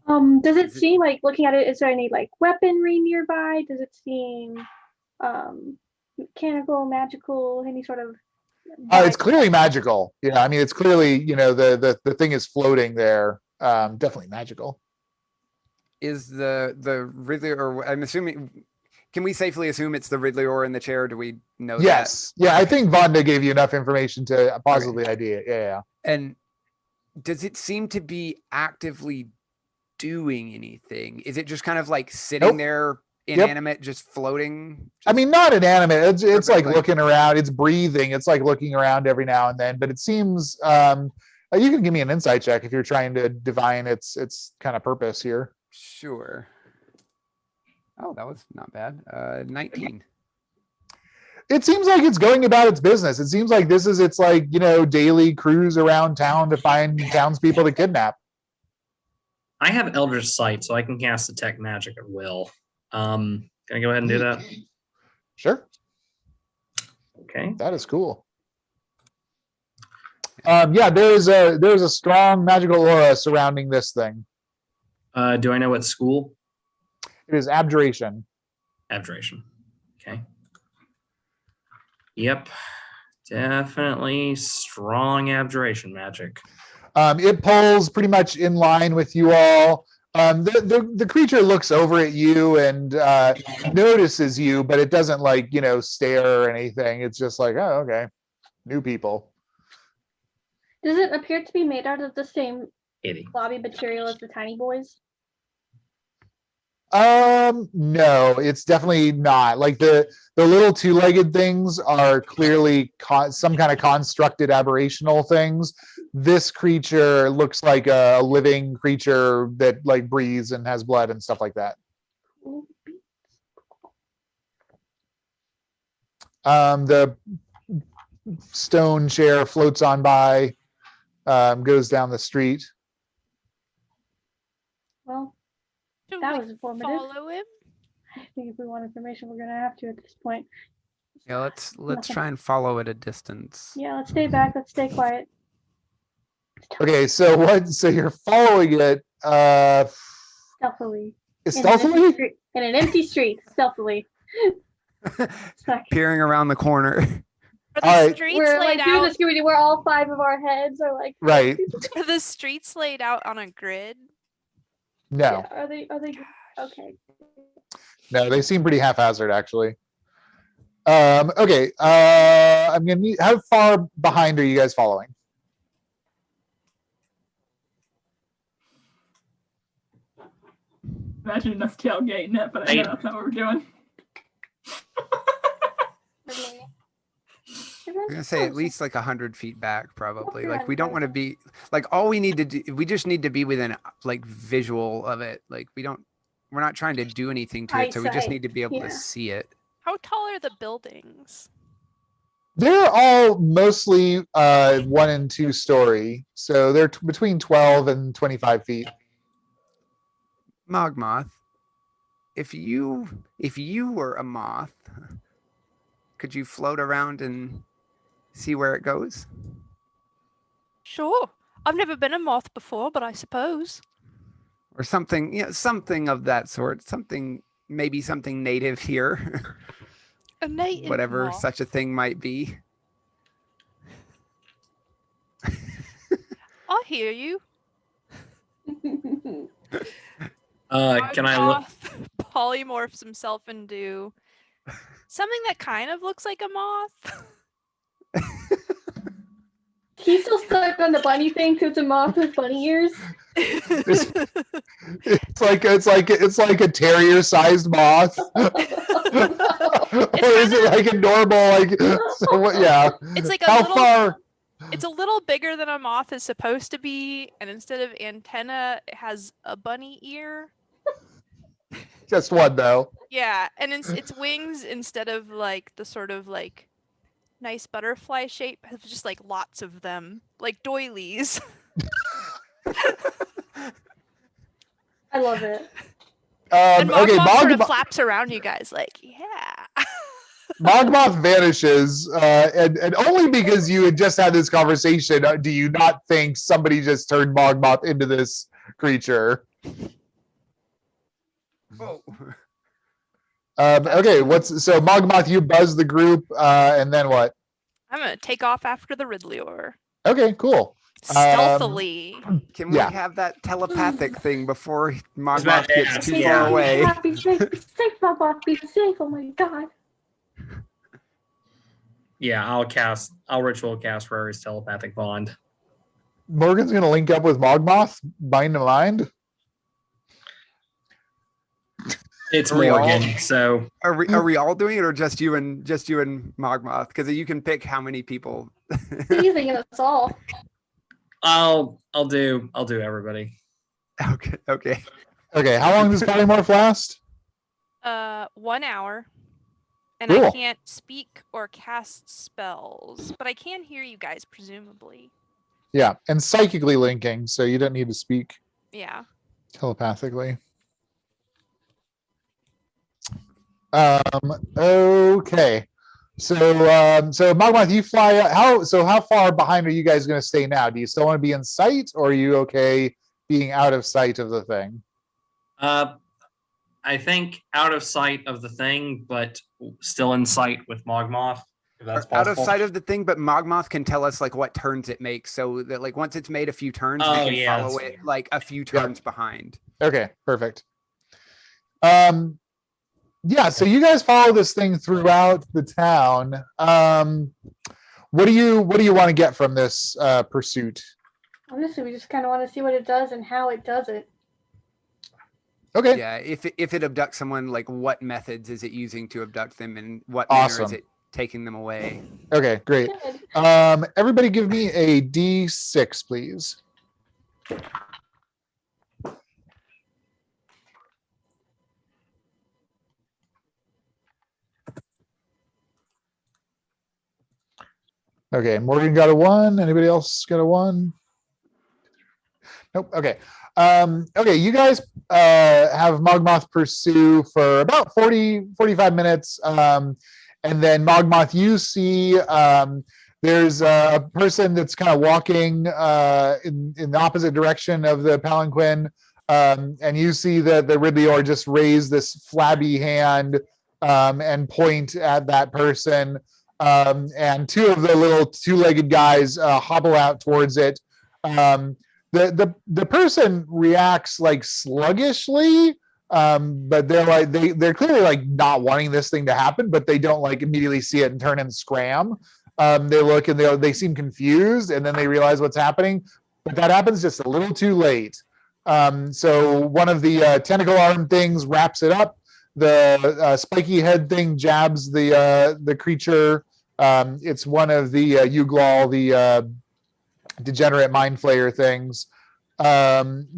Does it seem like, looking at it, is there any like weaponry nearby? Does it seem mechanical, magical, any sort of It's clearly magical. I mean, it's clearly, the thing is floating there. Definitely magical. Is the Ridley, or I'm assuming, can we safely assume it's the Ridley or in the chair? Do we know that? Yes. Yeah, I think Vonda gave you enough information to positively ID it. Yeah. And does it seem to be actively doing anything? Is it just kind of like sitting Nope. there Yep. inanimate, just floating? I mean, not inanimate. It's like Perfectly. looking around. It's breathing. It's like looking around every now and then. But it seems you can give me an insight check if you're trying to divine its kind of purpose here. Sure. Oh, that was not bad. 19. It seems like it's going about its business. It seems like this is its like, daily cruise around town to find townspeople to kidnap. I have Eldritch Sight, so I can cast Detect Magic at will. Can I go ahead and do that? Sure, Okay. that is cool. Yeah, there's a strong magical aura surrounding this thing. Do I know what school? It is abjuration. Abjuration. Okay. Yep. Definitely strong abjuration magic. It pulls pretty much in line with you all. The creature looks over at you and notices you, but it doesn't like, stare or anything. It's just like, oh, okay, new people. Does it appear to be made out of the same Kitty. blobby material as the tiny boys? No, it's definitely not. Like the little two-legged things are clearly some kind of constructed aberrational things. This creature looks like a living creature that like breathes and has blood and stuff like that. The stone chair floats on by, goes down the street. Well, Should that we was informative. follow him? I think if we want information, we're gonna have to at this point. Yeah, let's Nothing. try and follow at a distance. Yeah, let's stay back. Let's stay quiet. Okay, so you're following it Stealthily. stealthily? In an empty street, stealthily. It's like, Peering around the corner. Are the Alright. streets we're laid like doing out? the Scooby-Doo where all 5 of our heads are like. Right. Are the streets laid out on a grid? No. Yeah, are they okay? No, they seem pretty haphazard actually. Okay. I'm gonna need, how far behind are you guys following? Imagine us tailgating it, but I know that's not what we're doing. I'm gonna say at least like 100 feet back, probably. Like we don't want to be like all we need to do. We just need to be within like visual of it. Like we're not trying to do anything to it, so we just Eyesight, need to be able yeah. to see it. How tall are the buildings? They're all mostly 1 and 2 story, so they're between 12 and 25 feet. Mogmoth, if you were a moth, could you float around and see where it goes? Sure. I've never been a moth before, but I suppose. Or something, something of that sort. Maybe something native here. A native Whatever moth. such a thing might be. I hear you. Can I look? Moth polymorphs himself into something that kind of looks like a moth. He's still stuck on the bunny thing, so it's a moth with bunny ears. It's like a terrier-sized moth, or is it like a normal like? So what? Yeah. It's like a How little. far? It's a little bigger than a moth is supposed to be, and instead of antenna, it has a bunny ear. Just one though. Yeah, and its wings, instead of like the sort of like nice butterfly shape, have just like lots of them, like doilies. I love it. And Okay, Mogmoth sort of Mogmoth flaps around you guys, like, yeah. Mogmoth vanishes, and only because you had just had this conversation do you not think somebody just turned Mogmoth into this creature. Oh. Okay, so Mogmoth, you buzz the group, and then what? I'm gonna take off after the Ridleyor. Okay, cool. Stealthily. Can Yeah. we have that telepathic thing before about Mogmoth to gets ask, too yeah. far away? Be safe, Mogmoth, be safe. Oh my god. Yeah, I'll ritual cast Rory's telepathic bond. Morgan's gonna link up with Mogmoth, mind to mind. It's Are we all- Morgan, so Are we all doing it, or just you and Mogmoth? Because you can pick how many people. He's thinking us all. I'll do everybody. Okay. Okay, how long does polymorph last? 1 hour. And I Cool. can't speak or cast spells, but I can hear you guys, presumably. Yeah, and psychically linking, so you don't need to speak Yeah. telepathically. Okay. So Magmoth, you fly out. How far behind are you guys going to stay now? Do you still want to be in sight, or are you okay being out of sight of the thing? I think out of sight of the thing, but still in sight with Mogmoth. If that's Out of possible. sight of the thing, but Mogmoth can tell us like what turns it makes, so that like once it's made a few turns, Oh, we can yeah, follow that's it like a few Yeah. turns behind. Okay, perfect. Yeah, so you guys follow this thing throughout the town. What do you want to get from this pursuit? Honestly, we just kind of want to see what it does and how it does it. Okay. Yeah, if it abducts someone, like what methods is it using to abduct them, and what manner is Awesome. it taking them away? Okay, great. Good. Everybody give me a D6, please. Okay, Morgan got a 1. Anybody else got a 1? Nope. Okay. Okay, you guys have Mogmoth pursue for about 45 minutes. And then Mogmoth, you see there's a person that's kind of walking in the opposite direction of the palanquin. And you see that the Ridley Orr just raise this flabby hand and point at that person. And two of the little two-legged guys hobble out towards it. The person reacts like sluggishly, but they're clearly like not wanting this thing to happen, but they don't like immediately see it and turn and scram. They look and they seem confused, and then they realize what's happening, but that happens just a little too late. So one of the tentacle arm things wraps it up. The spiky head thing jabs the creature. It's one of the Uglal, the degenerate mind flayer things,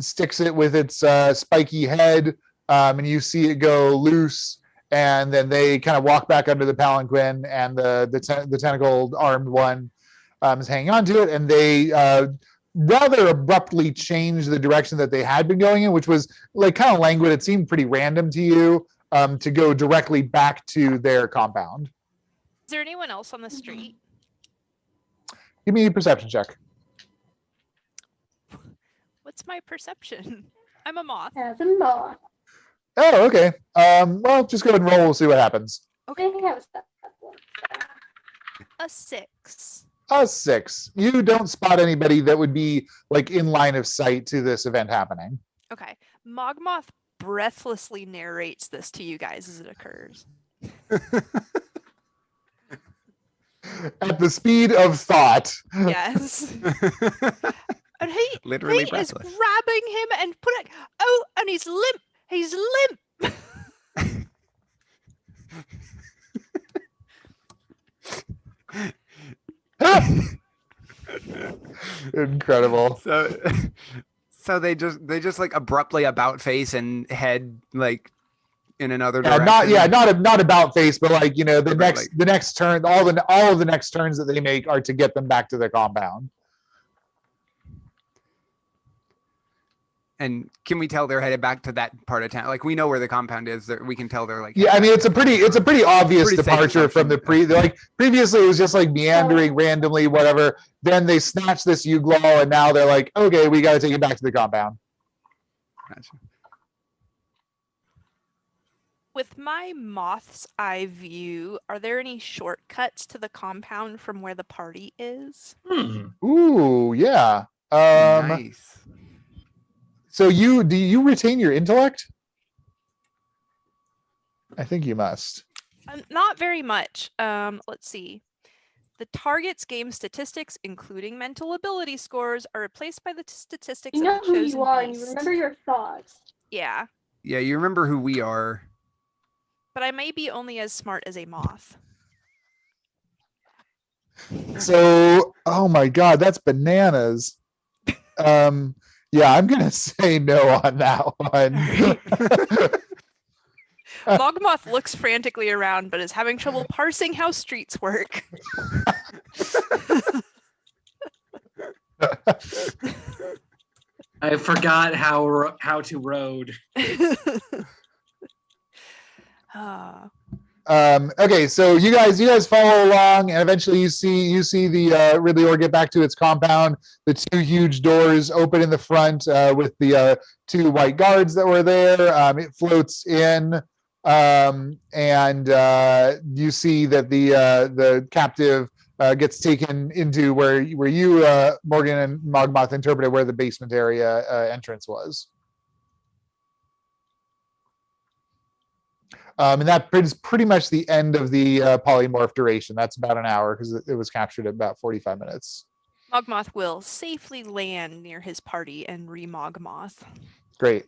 sticks it with its spiky head, and you see it go loose, and then they kind of walk back under the palanquin, and the tentacle armed one is hanging on to it, and they rather abruptly change the direction that they had been going in, which was like kind of languid. It seemed pretty random to you to go directly back to their compound. Is there anyone else on the street? Give me a perception check. What's my perception? I'm a moth. As a moth. Oh, okay. Well, just go ahead and roll. We'll see what happens. They have stuff. A 6. A 6. You don't spot anybody that would be like in line of sight to this event happening. Okay. Mogmoth breathlessly narrates this to you guys as it occurs. At the speed of thought. Yes. And he Literally is breathless. grabbing him and putting. Oh, and he's limp. He's limp. Incredible. So they just like abruptly about face and head like in another Yeah, direction. not about face, but like the Right, the next turn, all of the next turns that they make are to get them back to their compound. And can we tell they're headed back to that part of town? Like we know where the compound is. We can tell they're like. Yeah, I mean it's a pretty obvious Pretty safe departure from the like previously it was just like meandering randomly, whatever. Then they snatched this Uglal and now they're like, okay, we got to take it back to the compound. Gotcha. With my moth's eye view, are there any shortcuts to the compound from where the party is? Ooh, yeah. Nice. So do you retain your intellect? I think you must. Not very much. Let's see. The target's game statistics, including mental ability scores, are replaced by the statistics You of know the who chosen you are and you beast. remember your thoughts. Yeah, Yeah, you remember who we are. but I may be only as smart as a moth. So, oh my God, that's bananas. Yeah, I'm gonna say no on that one. Mogmoth looks frantically around, but is having trouble parsing how streets work. I forgot how to road. Ah, Okay, so you guys follow along, and eventually you see the Ridley Ore get back to its compound. The two huge doors open in the front with the two white guards that were there. It floats in, and you see that the captive gets taken into where you Morgan and Mogmoth interpreted where the basement area entrance was. And that is pretty much the end of the polymorph duration. That's about an hour because it was captured at about 45 minutes. Mogmoth will safely land near his party and re-Mogmoth. Great.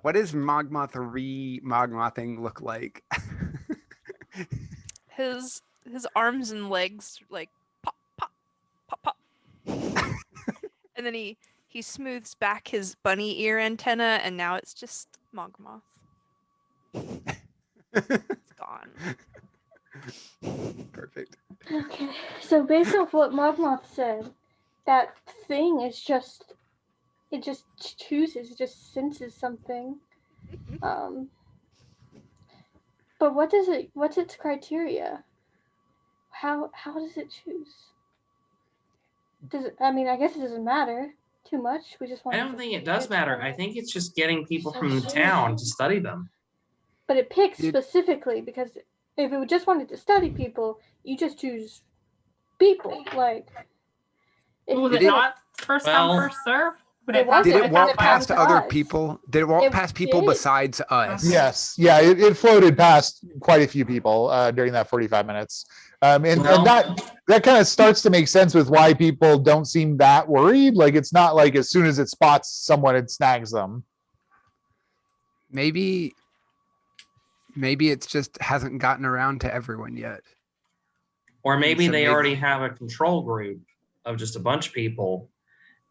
What does Mogmoth re-Mogmothing look like? His arms and legs like pop, pop, pop, pop. And then he smooths back his bunny ear antenna, and now it's just Mogmoth. It's gone. Perfect. Okay, so based off what Mogmoth said, that thing is just, it just chooses, it just senses something. But what's its criteria? How does it choose? I guess it doesn't matter too much. We just want. I don't think it does matter. I think it's just getting people from the town to study them. But it picks It- specifically because if it just wanted to study people, you just choose people. Like, Was Did it it- not first come, Well- first serve? Would It it have was. Did to it It walk had to past come to other us. people? Did it walk It past people did. besides us? Yes. Yeah. It floated past quite a few people during that 45 minutes. And Well- that kind of starts to make sense with why people don't seem that worried. Like, it's not like as soon as it spots someone, it snags them. Maybe it's just hasn't gotten around to everyone yet. Or maybe so they maybe- already have a control group of just a bunch of people,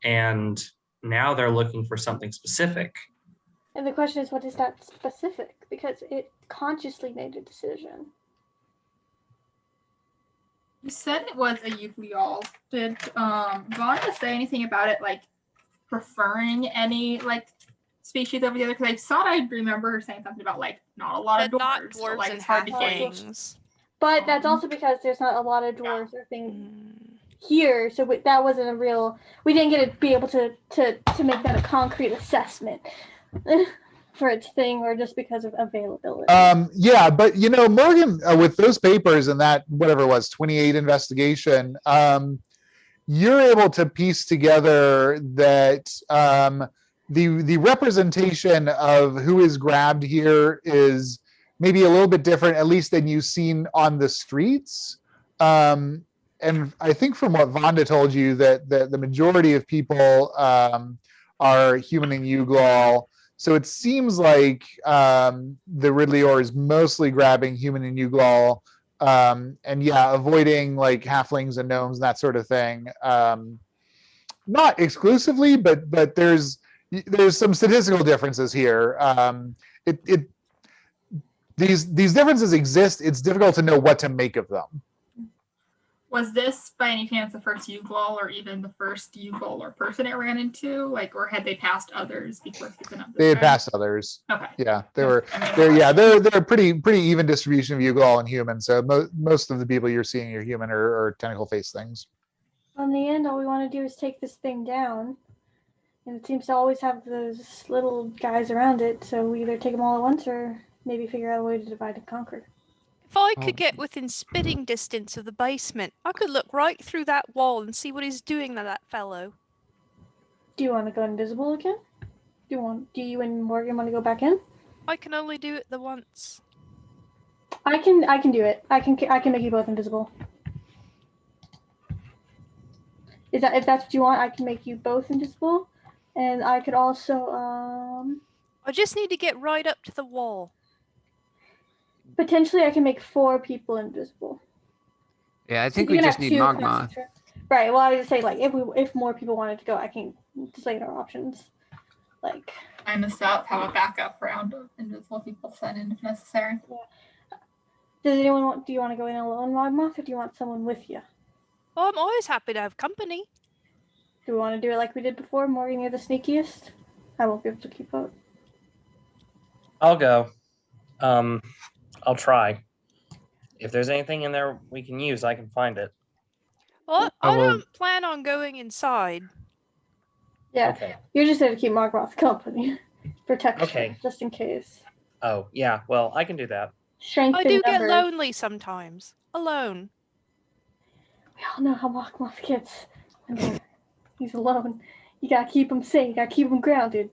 and now they're looking for something specific. And the question is, what is that specific? Because it consciously made a decision. You said it was a Eucliol. Did Vonda say anything about it, like preferring any like species over the other? Because I thought I remember her saying something about like not a lot of But not dwarves, so, dwarves like and it's hard to gauge. halflings. But that's also because there's not a lot of dwarves or things Mm. here, so that wasn't a real. We didn't get to be able to make that a concrete assessment for its thing, or just because of availability. Yeah, but Morgan, with those papers and that whatever it was 28 investigation, you're able to piece together that the representation of who is grabbed here is maybe a little bit different, at least than you've seen on the streets. And I think from what Vonda told you, that the majority of people are human and Uglal. So it seems like the Ridley Ore is mostly grabbing human and Uglal, and yeah, avoiding like halflings and gnomes and that sort of thing. Not exclusively, but there's some statistical differences here. These differences exist. It's difficult to know what to make of them. Was this by any chance the first Uglol or even the first Uglol or person it ran into? Like, or had they passed others before scooping up this They had guy? passed others. Okay. Yeah, they're I mean, a pretty even distribution of Uglal and human. So most of the people you're seeing are human or tentacle face things. In the end, all we want to do is take this thing down, and it seems to always have those little guys around it. So we either take them all at once, or maybe figure out a way to divide and conquer. If I Oh. could get within spitting distance of the basement, I could look right through that wall and see what he's doing to that fellow. Do you want to go invisible again? Do you and Morgan want to go back in? I can only do it the once. I can do it. I can make you both invisible. If that's what you want, I can make you both invisible, and I could also I just need to get right up to the wall. potentially I can make 4 people invisible. Yeah, I So think you we can just have need 2 Mogmoth. concentra- Right. Well, I would say like if more people wanted to go, I can just lay our options. Like line us up, have a backup round of invisible people sent in if necessary. Does anyone want? Do you want to go in alone, Mogmoth, or do you want someone with you? Well, I'm always happy to have company. Do we want to do it like we did before? Morgan, you're the sneakiest. I won't be able to keep up. I'll go. I'll try. If there's anything in there we can use, I can find it. Well, I I will- don't plan on going inside. Yeah, Okay. you're just there to keep Mogmoth company, protection, Okay. just in case. Oh, yeah. Well, I can do that. Strength I in do get numbers. lonely sometimes. Alone. We all know how Mogmoth gets when he's alone. You gotta keep him sane. You gotta keep him grounded.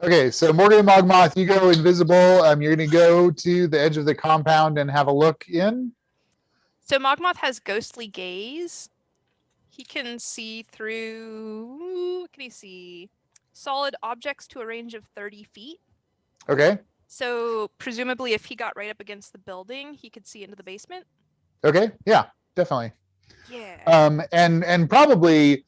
Okay, so Morgan and Mogmoth, you go invisible. You're gonna go to the edge of the compound and have a look in. So Mogmoth has ghostly gaze. He can see through. What can he see? Solid objects to a range of 30 feet. Okay. So presumably, if he got right up against the building, he could see into the basement. Okay. Yeah, definitely. Yeah. And probably,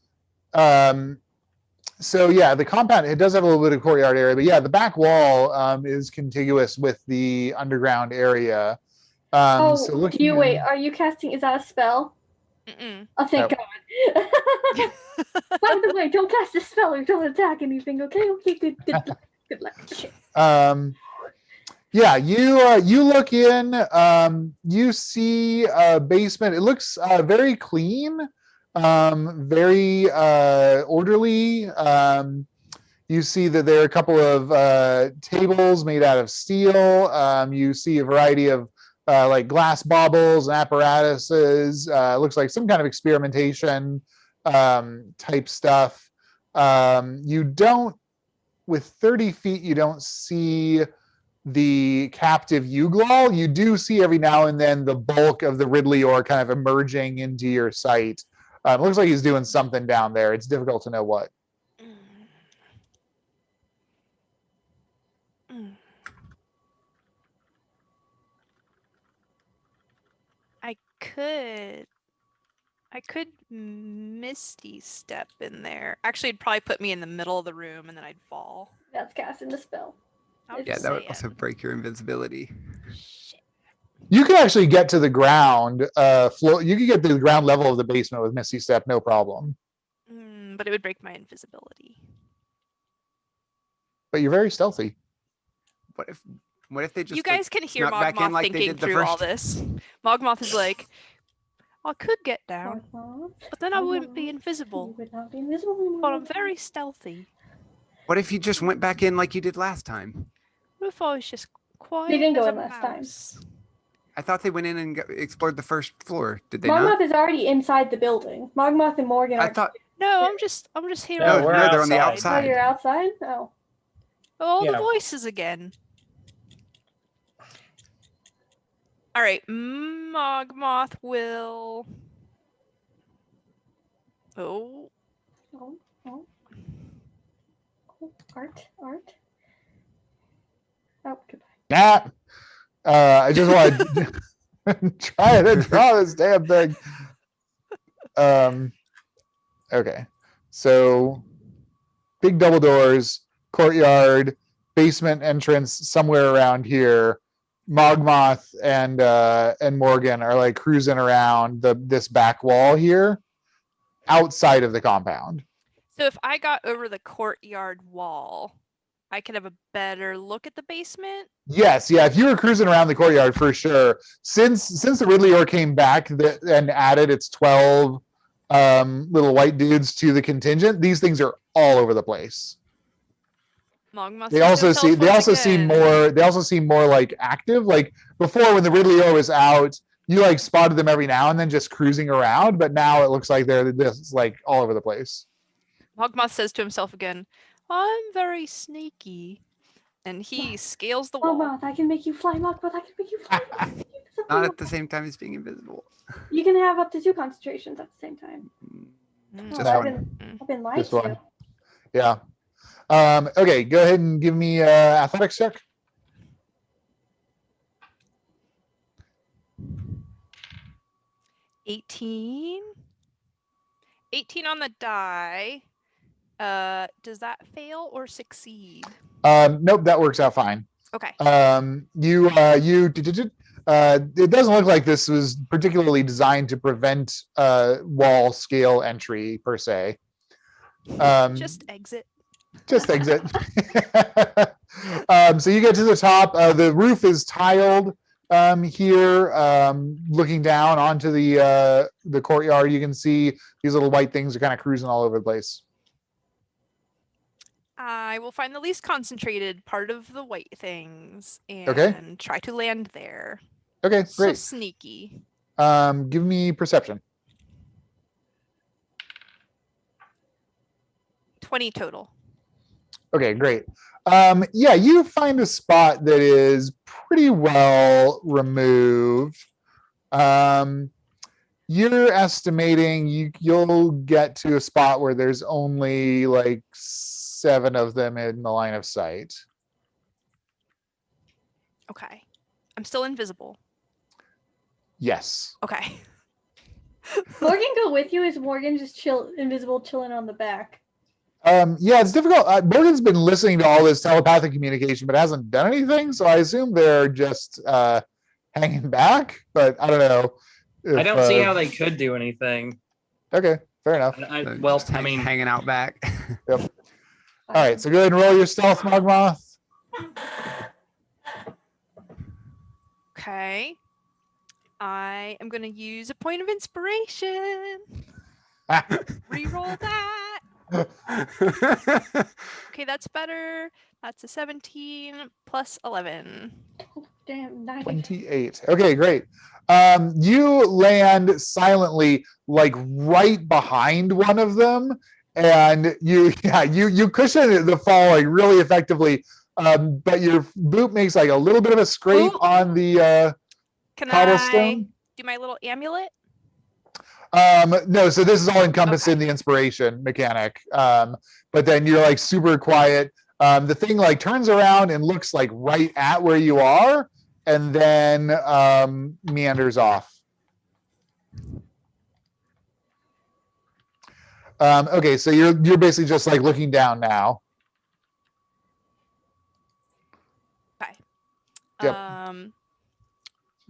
so yeah, the compound, it does have a little bit of courtyard area, but yeah, the back wall is contiguous with the underground area. So Do looking you in- wait? Are you casting? Is that a spell? Mm-mm. Oh, thank Nope. God. By the way, don't cast a spell or don't attack anything. Okay, good luck. Good luck. Okay. Yeah, you look in, you see a basement. It looks very clean, very orderly. You see that there are a couple of tables made out of steel. You see a variety of like glass baubles and apparatuses. Looks like some kind of experimentation type stuff. You don't, with 30 feet, you don't see the captive Uglal. You do see every now and then the bulk of the Ridley Ore kind of emerging into your sight. It looks like he's doing something down there. It's difficult to know what. I could Misty Step in there. Actually, it'd probably put me in the middle of the room and then I'd fall. That's casting the spell. I'm Yeah, Yeah, just that would saying. also break your invisibility. Shit. You can actually get to the ground floor. You can get to the ground level of the basement with Misty Step, no problem. But it would break my invisibility. But you're very stealthy. What if they just You guys can hear snuck back in Mogmoth like they thinking did the through all first- this. Mogmoth is like, I could get down, Mogmoth, but then I wouldn't be you invisible. would not be invisible anymore. But I'm very stealthy. What if you just went back in like you did last time? What if I was just quiet didn't go as in a last time. mouse? I thought they went in and explored the first floor. Did they not? Mogmoth is already inside the building. Mogmoth and Morgan I are. thought No, I'm just here. No, on we're they're on the outside. Oh, outside. you're outside? Oh. All the Yeah. voices again. All right, Mogmoth will. Oh, Oh. Oh. Oh. Art. Oh, goodbye. Nah. I just want to try to draw this damn thing. Okay. So big double doors, courtyard, basement entrance somewhere around here. Mogmoth and Morgan are like cruising around this back wall here outside of the compound. so if I got over the courtyard wall, I could have a better look at the basement. Yes, yeah. If you were cruising around the courtyard, for sure. Since the Ridley Ore came back and added its 12 little white dudes to the contingent, these things are all over the place. Mogmoth They says to also himself seem once again, they also seem more like active. Like before, when the Ridley Ore was out, you like spotted them every now and then just cruising around. But now it looks like they're just like all over the place. Mogmoth says to himself again, I'm very sneaky. And he scales the wall. Mogmoth, I can make you fly, Mogmoth. I can make you fly. Not at the same time as being invisible. You can have up to 2 concentrations at the same time. Mm. Just I've one. been lied Just to. one. Yeah. Okay, go ahead and give me athletics check. $18 on the die. Does that fail or succeed? Nope, that works out fine. Okay. It doesn't look like this was particularly designed to prevent wall scale entry per se. Just exit. Just exit. So you get to the top. The roof is tiled here. Looking down onto the courtyard, you can see these little white things are kind of cruising all over the place. I will find the least concentrated part of the white things and Okay. try to land there. Okay, So great. sneaky. Give me perception. 20 total. Okay, great. Yeah, you find a spot that is pretty well removed. You're estimating you'll get to a spot where there's only like 7 of them in the line of sight. Okay. I'm still invisible. Yes. Okay. Morgan go with you? Is Morgan just invisible, chilling on the back? Yeah, it's difficult. Morgan's been listening to all this telepathic communication, but hasn't done anything. So I assume they're just hanging back. But I don't know. I don't see how they could do anything. Okay, fair enough. Well, Just I mean, hanging out back. All right, so go ahead and roll your stealth, Mogmoth. Okay. I am going to use a point of inspiration. Reroll that. Okay, that's better. That's a 17 plus 11. Damn, 90. 28. Okay, great. You land silently, like right behind one of them, and you cushion the fall like really effectively. But your boot makes like a little bit of a scrape Ooh. on the Can cobblestone. I do my little amulet? No, so this is all encompassed in the inspiration mechanic. But then you're like super quiet. The thing like turns around and looks like right at where you are, and then meanders off. Okay, so you're basically just like looking down now. Okay. Yep.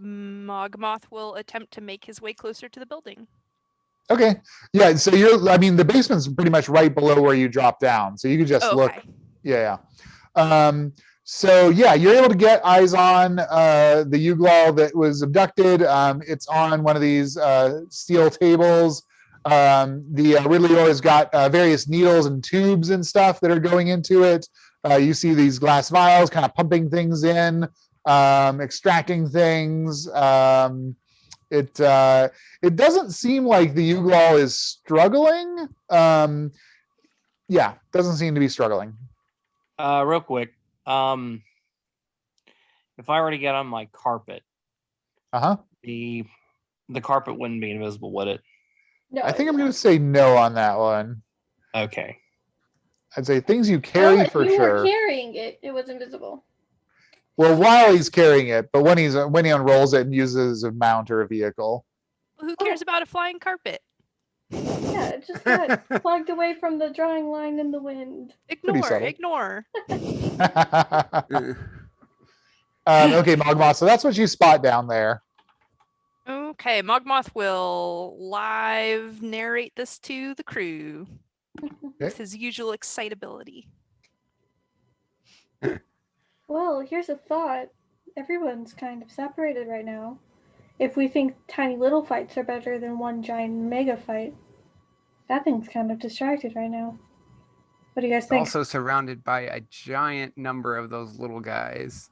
Mogmoth will attempt to make his way closer to the building. Okay, yeah. So the basement's pretty much right below where you drop down, so you can just look. Okay. Yeah. So yeah, you're able to get eyes on the Uglal that was abducted. It's on one of these steel tables. The Ridley ore has got various needles and tubes and stuff that are going into it. You see these glass vials kind of pumping things in, extracting things. It doesn't seem like the Uglal is struggling. Yeah, doesn't seem to be struggling. real quick, if I were to get on my carpet, the carpet wouldn't be invisible, would it? No, I think I'm going to say no on that one. Okay. I'd say things you carry if for you sure. were carrying it, it was invisible. Well, while he's carrying it, but when he unrolls it and uses it as a mount or a vehicle. Who cares about a flying carpet? Yeah, it just got plugged away from the drawing line in the wind. Ignore. subtle. Ignore. Okay, Mogmoth. So that's what you spot down there. Okay, Mogmoth will live narrate this to the crew with his usual excitability. Well, here's a thought. Everyone's kind of separated right now. If we think tiny little fights are better than one giant mega fight, that thing's kind of distracted right now. What do you guys think? Also surrounded by a giant number of those little guys.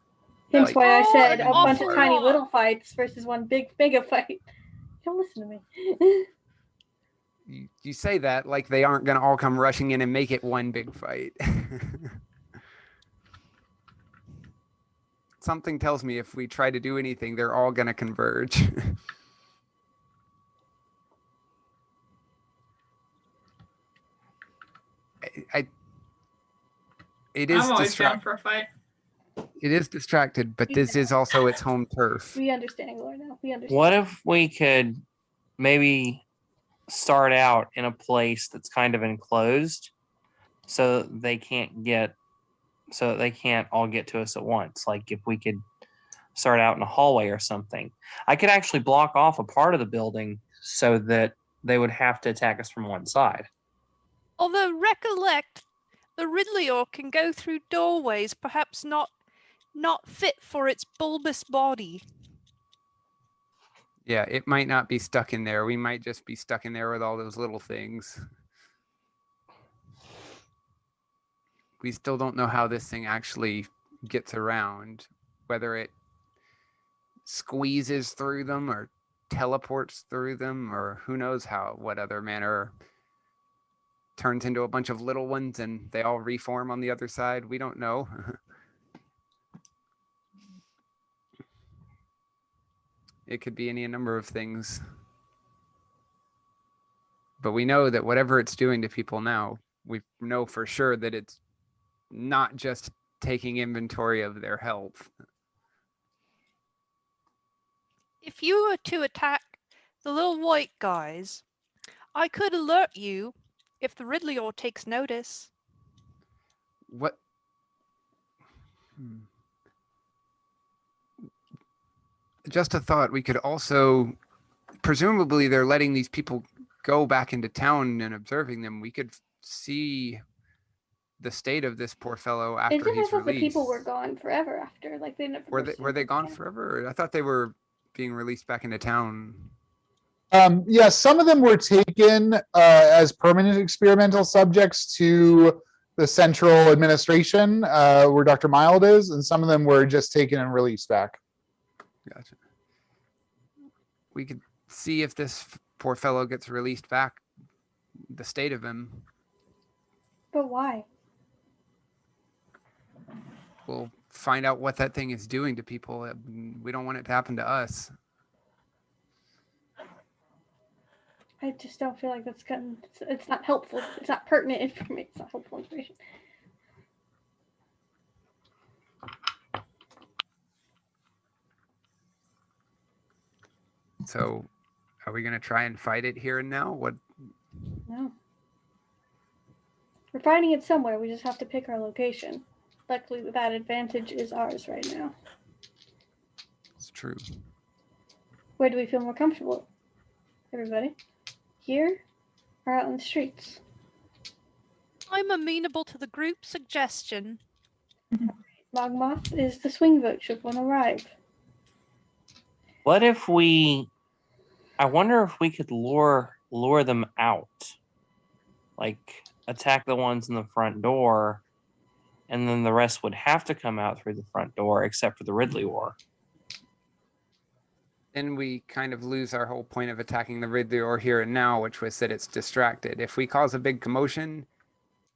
Hence like- why I Oh, said an a bunch of awful tiny lot. little fights versus one big mega fight. Don't listen to me. You say that like they aren't going to all come rushing in and make it one big fight. Something tells me if we try to do anything, they're all going to converge. It is I'm always down distracted. for a fight. It is distracted, but this is also its home turf. We understand, Gloria, now. We understand. What if we could maybe start out in a place that's kind of enclosed, so they can't all get to us at once. Like if we could start out in a hallway or something. I could actually block off a part of the building so that they would have to attack us from one side. Although recollect, the Ridleyor can go through doorways, perhaps not fit for its bulbous body. Yeah, it might not be stuck in there. We might just be stuck in there with all those little things. We still don't know how this thing actually gets around, whether it squeezes through them or teleports through them, or who knows what other manner, turns into a bunch of little ones and they all reform on the other side. We don't know. It could be any number of things. But we know that whatever it's doing to people now, we know for sure that it's not just taking inventory of their health. If you were to attack the little white guys, I could alert you if the Ridleyor takes notice. What? Just a thought, we could also, presumably they're letting these people go back into town and observing them. We could see the state of this poor fellow after Isn't he's it that the released. people were gone forever after? Like they never Were they gone forever? I thought they were being released back into town. Yeah, some of them were taken as permanent experimental subjects to the central administration where Dr. Mild is, and some of them were just taken and released back. Gotcha. We could see if this poor fellow gets released back, the state of him. But why? We'll find out what that thing is doing to people. We don't want it to happen to us. I just don't feel like it's not helpful. It's not pertinent information. It's not helpful information. So are we going to try and fight it here and now? What? No. We're finding it somewhere. We just have to pick our location. Luckily, that advantage is ours right now. It's true. Where do we feel more comfortable? Everybody? Here or out in the streets? I'm amenable to the group suggestion. Mogmoth is the swing vote should one arrive. What if I wonder if we could lure them out. Like attack the ones in the front door, and then the rest would have to come out through the front door except for the Ridleyor. Then we kind of lose our whole point of attacking the Ridleyor here and now, which was that it's distracted. If we cause a big commotion,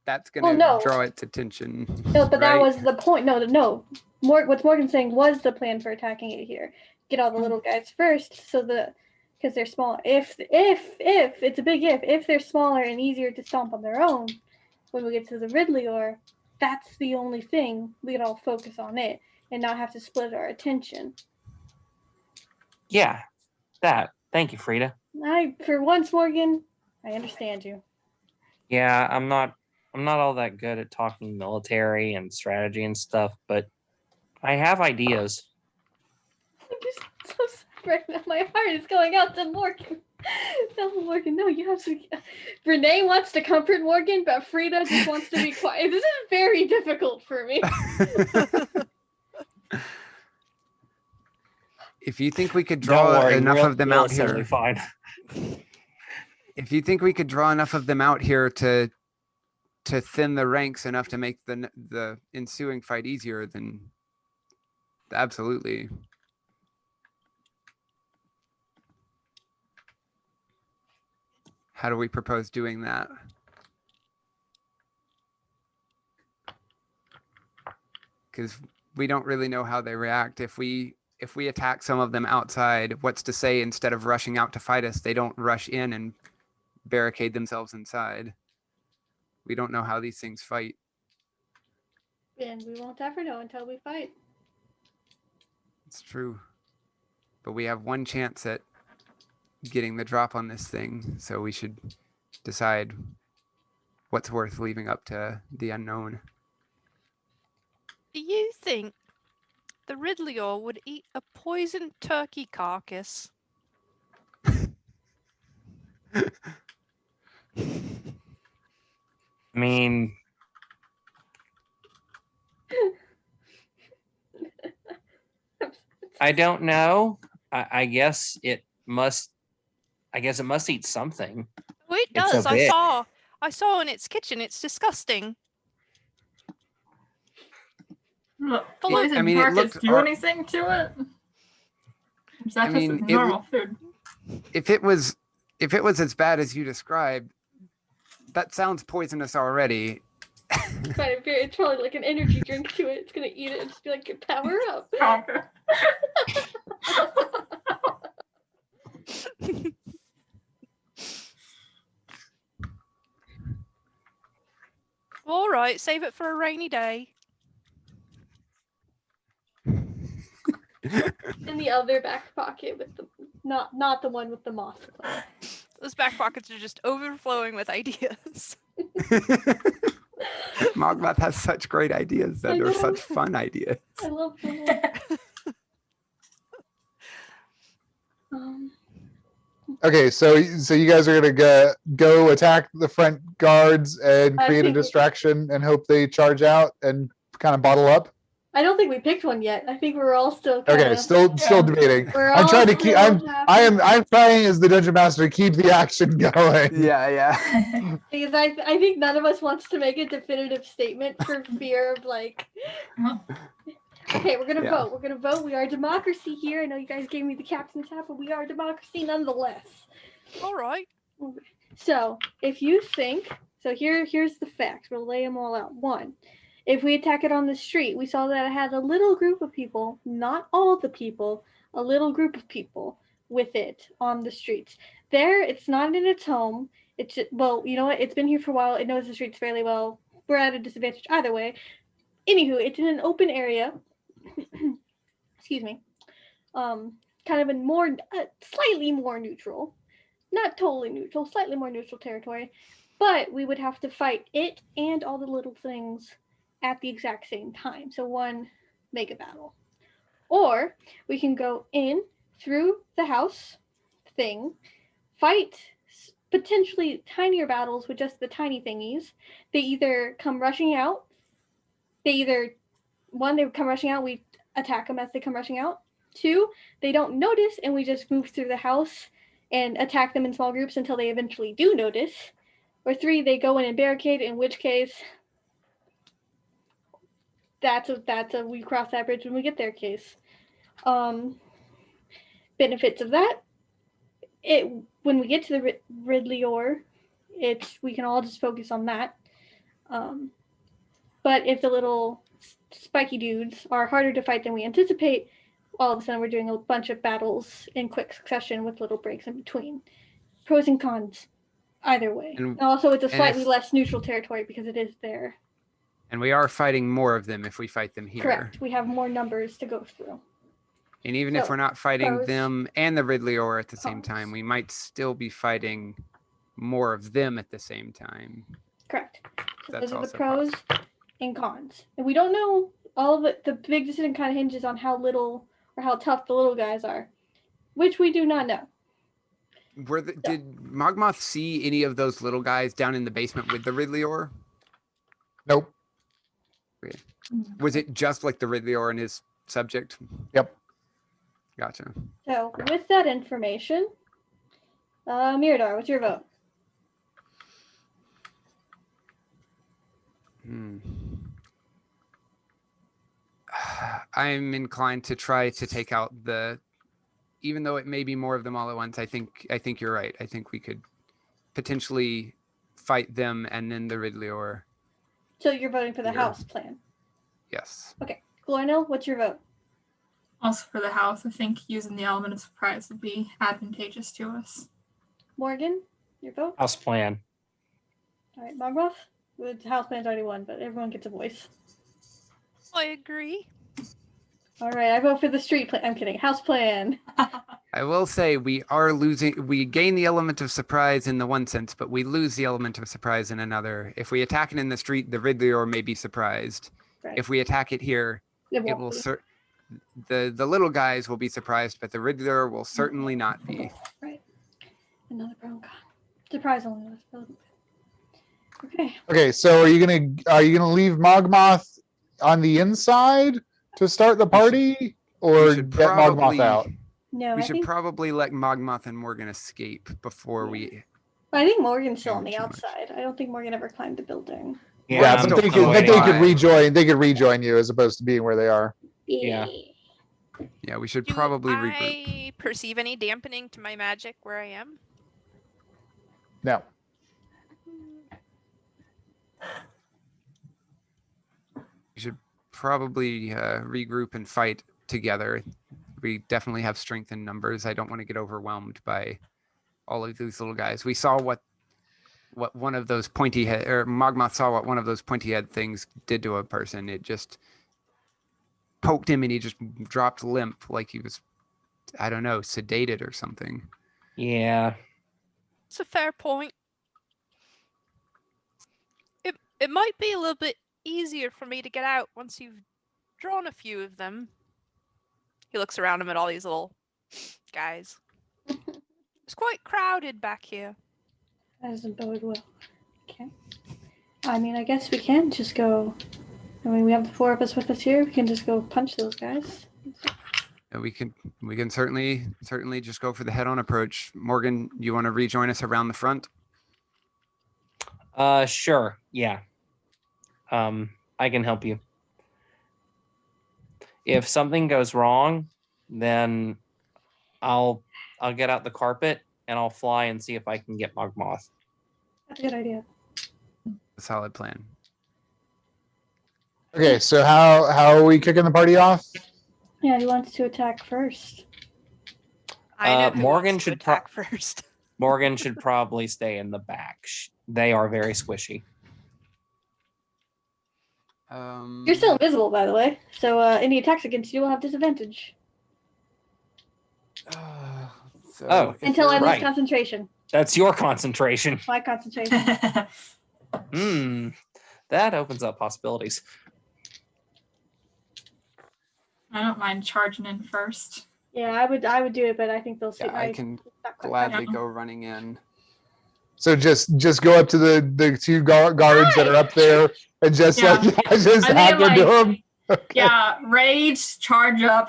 that's going to draw its attention. No, but that right? was the point. No. What Morgan's saying was the plan for attacking it here. Get all the little guys first, so because they're small. If it's a big if they're smaller and easier to stomp on their own, when we get to the Ridleyor, that's the only thing we can all focus on it and not have to split our attention. Yeah, that. Thank you, Frida. For once, Morgan, I understand you. Yeah, I'm not all that good at talking military and strategy and stuff, but I have ideas. I'm just so sorry right now. My heart is going out to Morgan. Tell Morgan, no, you have to. Renee wants to comfort Morgan, but Frida just wants to be quiet. This is very difficult for me. If you think we could draw enough of them out here, totally fine. If you think we could draw enough of them out here to thin the ranks enough to make the ensuing fight easier, then absolutely. How do we propose doing that? Because we don't really know how they react. If we attack some of them outside, what's to say instead of rushing out to fight us, they don't rush in and barricade themselves inside? We don't know how these things fight. And we won't ever know until we fight. It's true. But we have one chance at getting the drop on this thing, so we should decide what's worth leaving up to the unknown. Do you think the Ridleyor would eat a poisoned turkey carcass? I mean, I don't know. I guess it must. I guess it must eat something. Oh, it It's so does. big. I saw in its kitchen. It's disgusting. Look, Well, poison I mean, it carcass looked do ar- anything to it? Is that I just mean, its it normal food? If it was as bad as you described, that sounds poisonous already. It's probably like an energy drink to it. It's gonna eat it and just be like, power up. All right, save it for a rainy day. In the other back pocket with the not the one with the moth. Those back pockets are just overflowing with ideas. Mogmath has such great ideas I that they're know. such fun ideas. I love them. Um, Okay, so you guys are gonna go attack the front guards and I create a think- distraction and hope they charge out and kind of bottle up. I don't think we picked one yet. I think we're all still. Okay, Kinda, still Yeah. debating. We're I'm all trying to keep. still I'm trying as the dungeon master to keep the action going. Yeah. Because I think none of us wants to make a definitive statement for fear of like. Okay, we're gonna Yeah. vote. We're gonna vote. We are democracy here. I know you guys gave me the captain's hat, but we are democracy nonetheless. All right. So if you think so, here's the facts. We'll lay them all out. One, if we attack it on the street, we saw that it had a little group of people, not all the people, a little group of people with it on the streets. There, it's not in its home. It's well, you know what? It's been here for a while. It knows the streets fairly well. We're at a disadvantage either way. Anywho, it's in an open area. Excuse me. Kind of a more, slightly more neutral, not totally neutral, slightly more neutral territory. But we would have to fight it and all the little things at the exact same time. So one mega battle. Or we can go in through the house thing, fight potentially tinier battles with just the tiny thingies. They either come rushing out. They come rushing out. We attack them as they come rushing out. 2, they don't notice and we just move through the house and attack them in small groups until they eventually do notice. Or 3, they go in and barricade, in which case that's a we cross that bridge when we get there case. Benefits of that, when we get to the Ridleyor, we can all just focus on that. But if the little spiky dudes are harder to fight than we anticipate, all of a sudden we're doing a bunch of battles in quick succession with little breaks in between. Pros and cons either way. And Also, it's a if- slightly less neutral territory because it is there. And we are fighting more of them if we fight them here. Correct. We have more numbers to go through. And even if So, we're not fighting pros, them and the Ridleyor at the same cons. time, we might still be fighting more of them at the same time. Correct. So That's those are the also pros and cons. And we don't know all of it. The big decision kind of hinges on how little or how tough the little guys are, which we do not know. Did Mogmoth see any of those little guys down in the basement with the Ridleyor? Nope. Was it just like the Ridleyor and his subject? Yep. Gotcha. So with that information, Mirador, what's your vote? I'm inclined to try to take out even though it may be more of them all at once. I think you're right. I think we could potentially fight them and then the Ridleyor. So you're voting for the Here. house plan. Yes. Okay. Glornil, what's your vote? Also for the house, I think using the element of surprise would be advantageous to us. Morgan, your vote? House plan. All right, Mogroth? The house plan's already won, but everyone gets a voice. I agree. All right, I vote for the street plan. I'm kidding. House plan. I I will say we are losing. We gain the element of surprise in the one sense, but we lose the element of surprise in another. If we attack it in the street, the Riddler may be surprised. Right. If we attack it here, It it won't will. be. The little guys will be surprised, but the Riddler will certainly not be. Right. Another brown god. Surprise only. Okay. Okay, so are you gonna leave Mogmoth on the inside to start the party, or should get Mogmoth probably- out? No, We I should think probably let Mogmoth and Morgan escape before Yeah. we. I think Morgan's still do on the too much. outside. I don't think Morgan ever climbed the building. Yeah, I'm but they still could waiting. rejoin. They could rejoin you as opposed to being where they are. Yeah. Yeah, we should Do probably regroup. I perceive any dampening to my magic where I am? No. We should probably regroup and fight together. We definitely have strength in numbers. I don't want to get overwhelmed by all of these little guys. We saw what one of those pointy head, or Mogmoth saw what one of those pointy head things did to a person. It just poked him and he just dropped limp like he was, I don't know, sedated or something. Yeah. It's a fair point. It might be a little bit easier for me to get out once you've drawn a few of them. He looks around him at all these little guys. It's quite crowded back here. That doesn't bode well. Okay. I mean, I guess we can just go. I mean, we have the four of us with us here. We can just go punch those guys. We can certainly just go for the head-on approach. Morgan, you want to rejoin us around the front? Sure. Yeah. I can help you. If something goes wrong, then I'll get out the carpet and I'll fly and see if I can get Mogmoth. That's a good idea. A solid plan. Okay, so how are we kicking the party off? Yeah, he wants to attack first. I know who Morgan wants to should pro- attack first. Morgan should probably stay in the back. They are very squishy. You're still invisible, by the way. So any attacks against you will have disadvantage Oh, until I lose right. concentration. That's your concentration. My concentration. That opens up possibilities. I don't mind charging in first. Yeah, I would do it, but I think they'll see. Yeah, I can not quite gladly Yeah. go running in. So just go up to the two guards that are up there and just Yeah. just I hack mean, into them. Yeah, rage, charge up,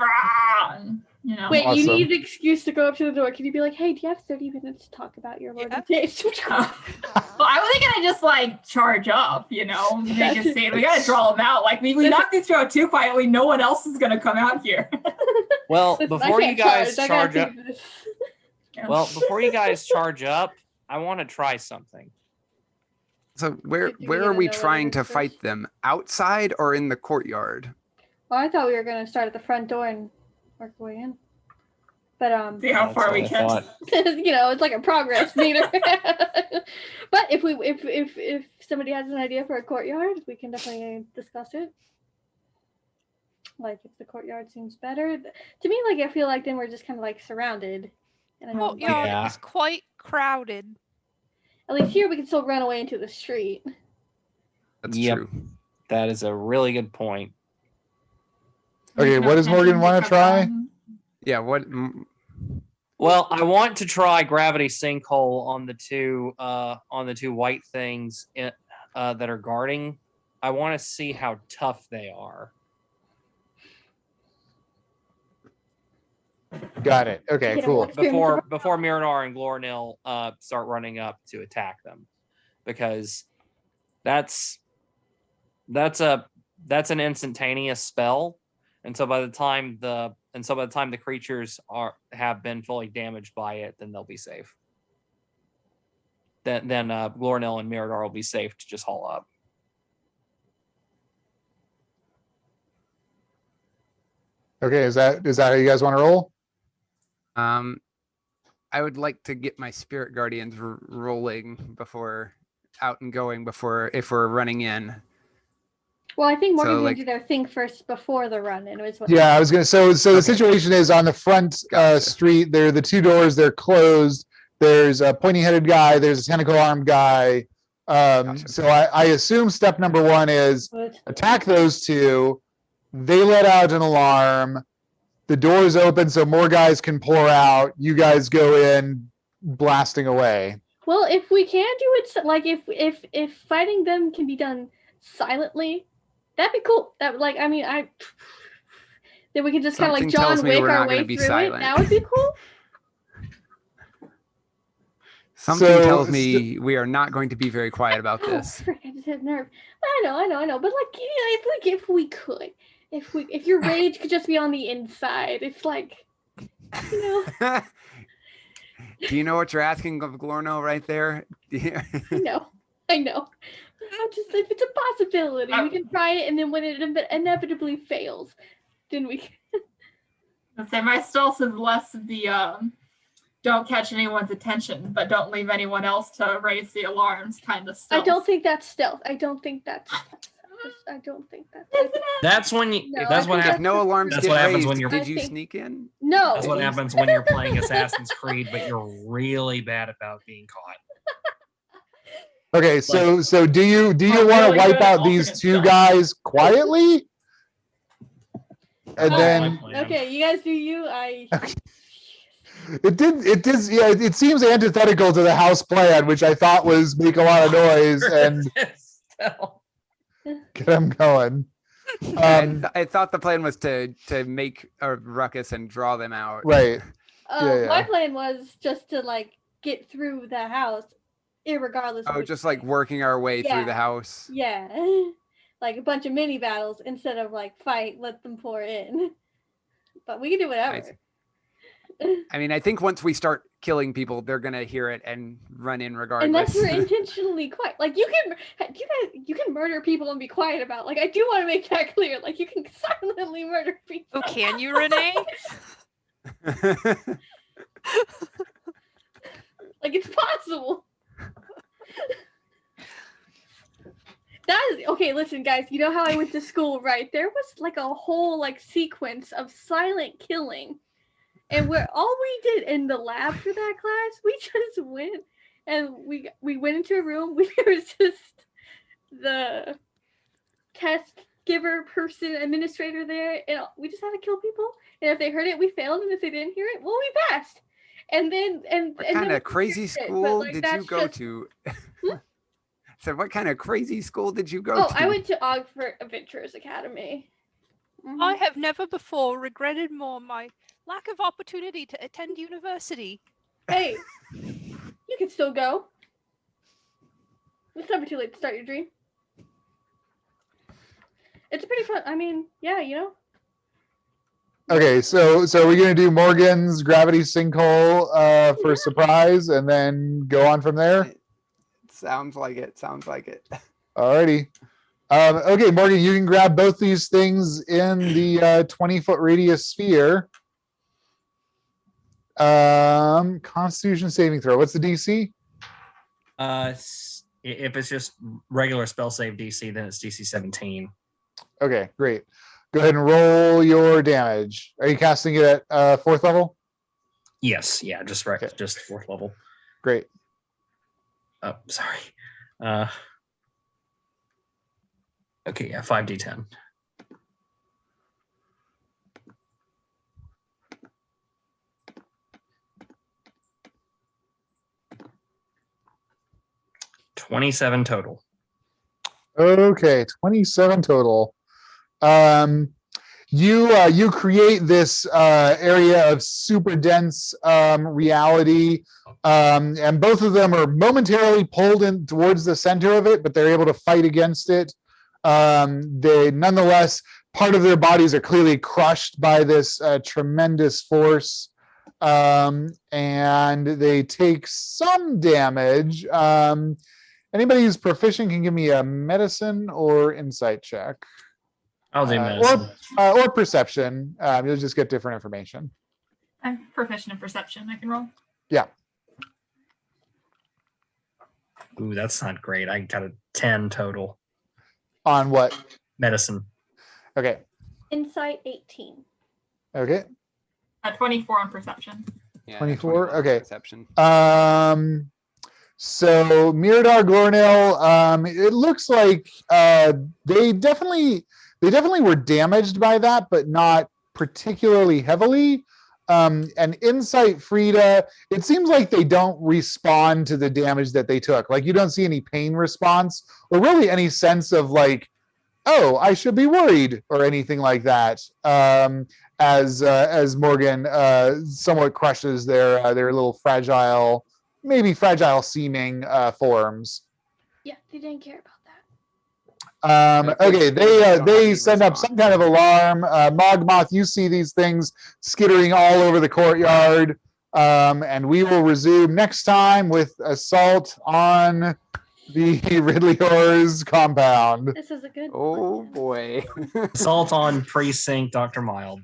and, you know. Wait, you Awesome. need an excuse to go up to the door. Can you be like, hey, do you have 30 minutes to talk about your Lord and Savior? Well, I wasn't gonna just like charge up, you know, make a scene. We gotta draw them out. Like we knocked these two out too quietly. No one else is gonna come out here. Well, Listen, I before you can't guys I gotta charge up, think of this. well, before you guys charge up, I want to try something. So where Do we where need are to we know what it trying is to first? fight them? Outside or in the courtyard? Well, I thought we were gonna start at the front door and work our way in. But See how That's far what we I can. thought. you know, it's like a progress meter. But if somebody has an idea for a courtyard, we can definitely discuss it. Like if the courtyard seems better. To me, like I feel like then we're just kind of like surrounded. And I know, like, Courtyard Yeah. is quite crowded. at least here we can still run away into the street. That's Yep. true. That is a really good point. Okay, what does Morgan want to try? Yeah, Well, I want to try gravity sinkhole on the two white things that are guarding. I want to see how tough they are. Got it. Okay, Get a cool. more experience Before Mirador and Glornil start running up to attack them, because that's an instantaneous spell, and so by the time the creatures have been fully damaged by it, then they'll be safe. Then Glornil and Mirador will be safe to just haul up. Okay, is that how you guys want to roll? I would like to get my spirit guardians rolling before out and going before if we're running in. Well, I think Morgan's So, gonna like- do their thing first before the run, and it was what. Yeah, I was gonna. So the Okay. situation is on the front Gotcha. street. There are the two doors. They're closed. There's a pointy-headed guy. There's a tentacle-armed guy. Gotcha. So I assume step number one is But attack those two. They let out an alarm. The doors open so more guys can pour out. You guys go in, blasting away. well, if we can do it, like if fighting them can be done silently, that'd be cool. That like I mean I. Then we can just kind of like Something tells John me Wick we're our not way gonna be through silent. it. That would be cool. Something So- tells me we are not going to be very quiet about Oh, this. frick, I just had nerve. I know. But like, if we could, if your rage could just be on the inside, it's like, you know, Do you know what you're asking of Glorno right there? I know. I'm just if it's a possibility, we can try it, and then when it inevitably fails, then we. I'd say my stealth is less of the don't catch anyone's attention, but don't leave anyone else to raise the alarms kind of stealth. I don't think that's stealth. I don't think that's. That's when you. No, that's I what think If happens. no alarms That's get what happens raised, when you're- did I you think- sneak in? No. That's what happens when you're playing Assassin's Creed, but you're really bad about being caught. Okay, so do you want I'm to really wipe good at out these alternate two stuff. guys quietly? And Oh, then Okay, you guys do you. I. it did yeah, it seems antithetical to the house plan, which I thought was make a lot of noise and get them going. I thought the plan was to make a ruckus and draw them out. Right. Yeah, My yeah. plan was just to like get through the house, irregardless. of Oh, which just like working our way Yeah. through the house. Yeah, like a bunch of mini battles instead of like fight, let them pour in. But we can do whatever. I mean, I think once we start killing people, they're gonna hear it and run in regardless. Unless you're intentionally quiet, like you can murder people and be quiet about. Like I do want to make that clear. Like you can silently murder people. Oh, can you, Renee? Like it's possible. That is okay. Listen, guys. You know how I went to school, right? There was like a whole like sequence of silent killing, and where all we did in the lab for that class, we just went and we went into a room. There was just the test giver person, administrator there, and we just had to kill people. And if they heard it, we failed, and if they didn't hear it, well, we passed. And then What and kind then of crazy it, but, school like, did you that's go just- to? So what kind of crazy school did you go Oh, to? I went to Ogford Adventurers Academy. I Mhm. have never before regretted more my lack of opportunity to attend university. Hey, you can still go. It's never too late to start your dream. It's pretty fun. I mean, yeah, you know. Okay, so we're gonna do Morgan's gravity sinkhole for a surprise, and then go on from there. Sounds like it. Sounds like it. Alrighty. Okay, Morgan, you can grab both these things in the 20-foot radius sphere. Constitution saving throw. What's the DC? If it's just regular spell save DC, then it's DC 17. Okay, great. Go ahead and roll your damage. Are you casting it at 4th level? Yes, yeah, just right, Okay. just 4th level. Great. Oh, sorry. Okay, yeah, 5d10. $27 total. Okay, 27 total. You create this area of super dense reality, and both of them are momentarily pulled in towards the center of it, but they're able to fight against it. They nonetheless, part of their bodies are clearly crushed by this tremendous force, and they take some damage. Anybody who's proficient can give me a medicine or insight check. I'll do Or- medicine. Or perception. You'll just get different information. I'm proficient in perception. I can roll. Ooh, that's not great. I got a 10 total. On what? medicine. Okay. Insight 18. Okay. At 24 on perception. Yeah, 24, 21 okay. Perception. So Mirador Glornil, it looks like they definitely were damaged by that, but not particularly heavily. And Insight Frida, it seems like they don't respond to the damage that they took. Like you don't see any pain response or really any sense of like, oh, I should be worried or anything like that. As Morgan somewhat crushes their little fragile, maybe fragile seeming forms. Yeah, they didn't care about that. Okay, They don't have they any send up response. some kind of alarm. Mogmoth, you see these things skittering all over the courtyard. And we will resume next time with assault on the Ridley Horrors compound. This is a good Oh one. boy. Assault on Precinct Dr. Mild.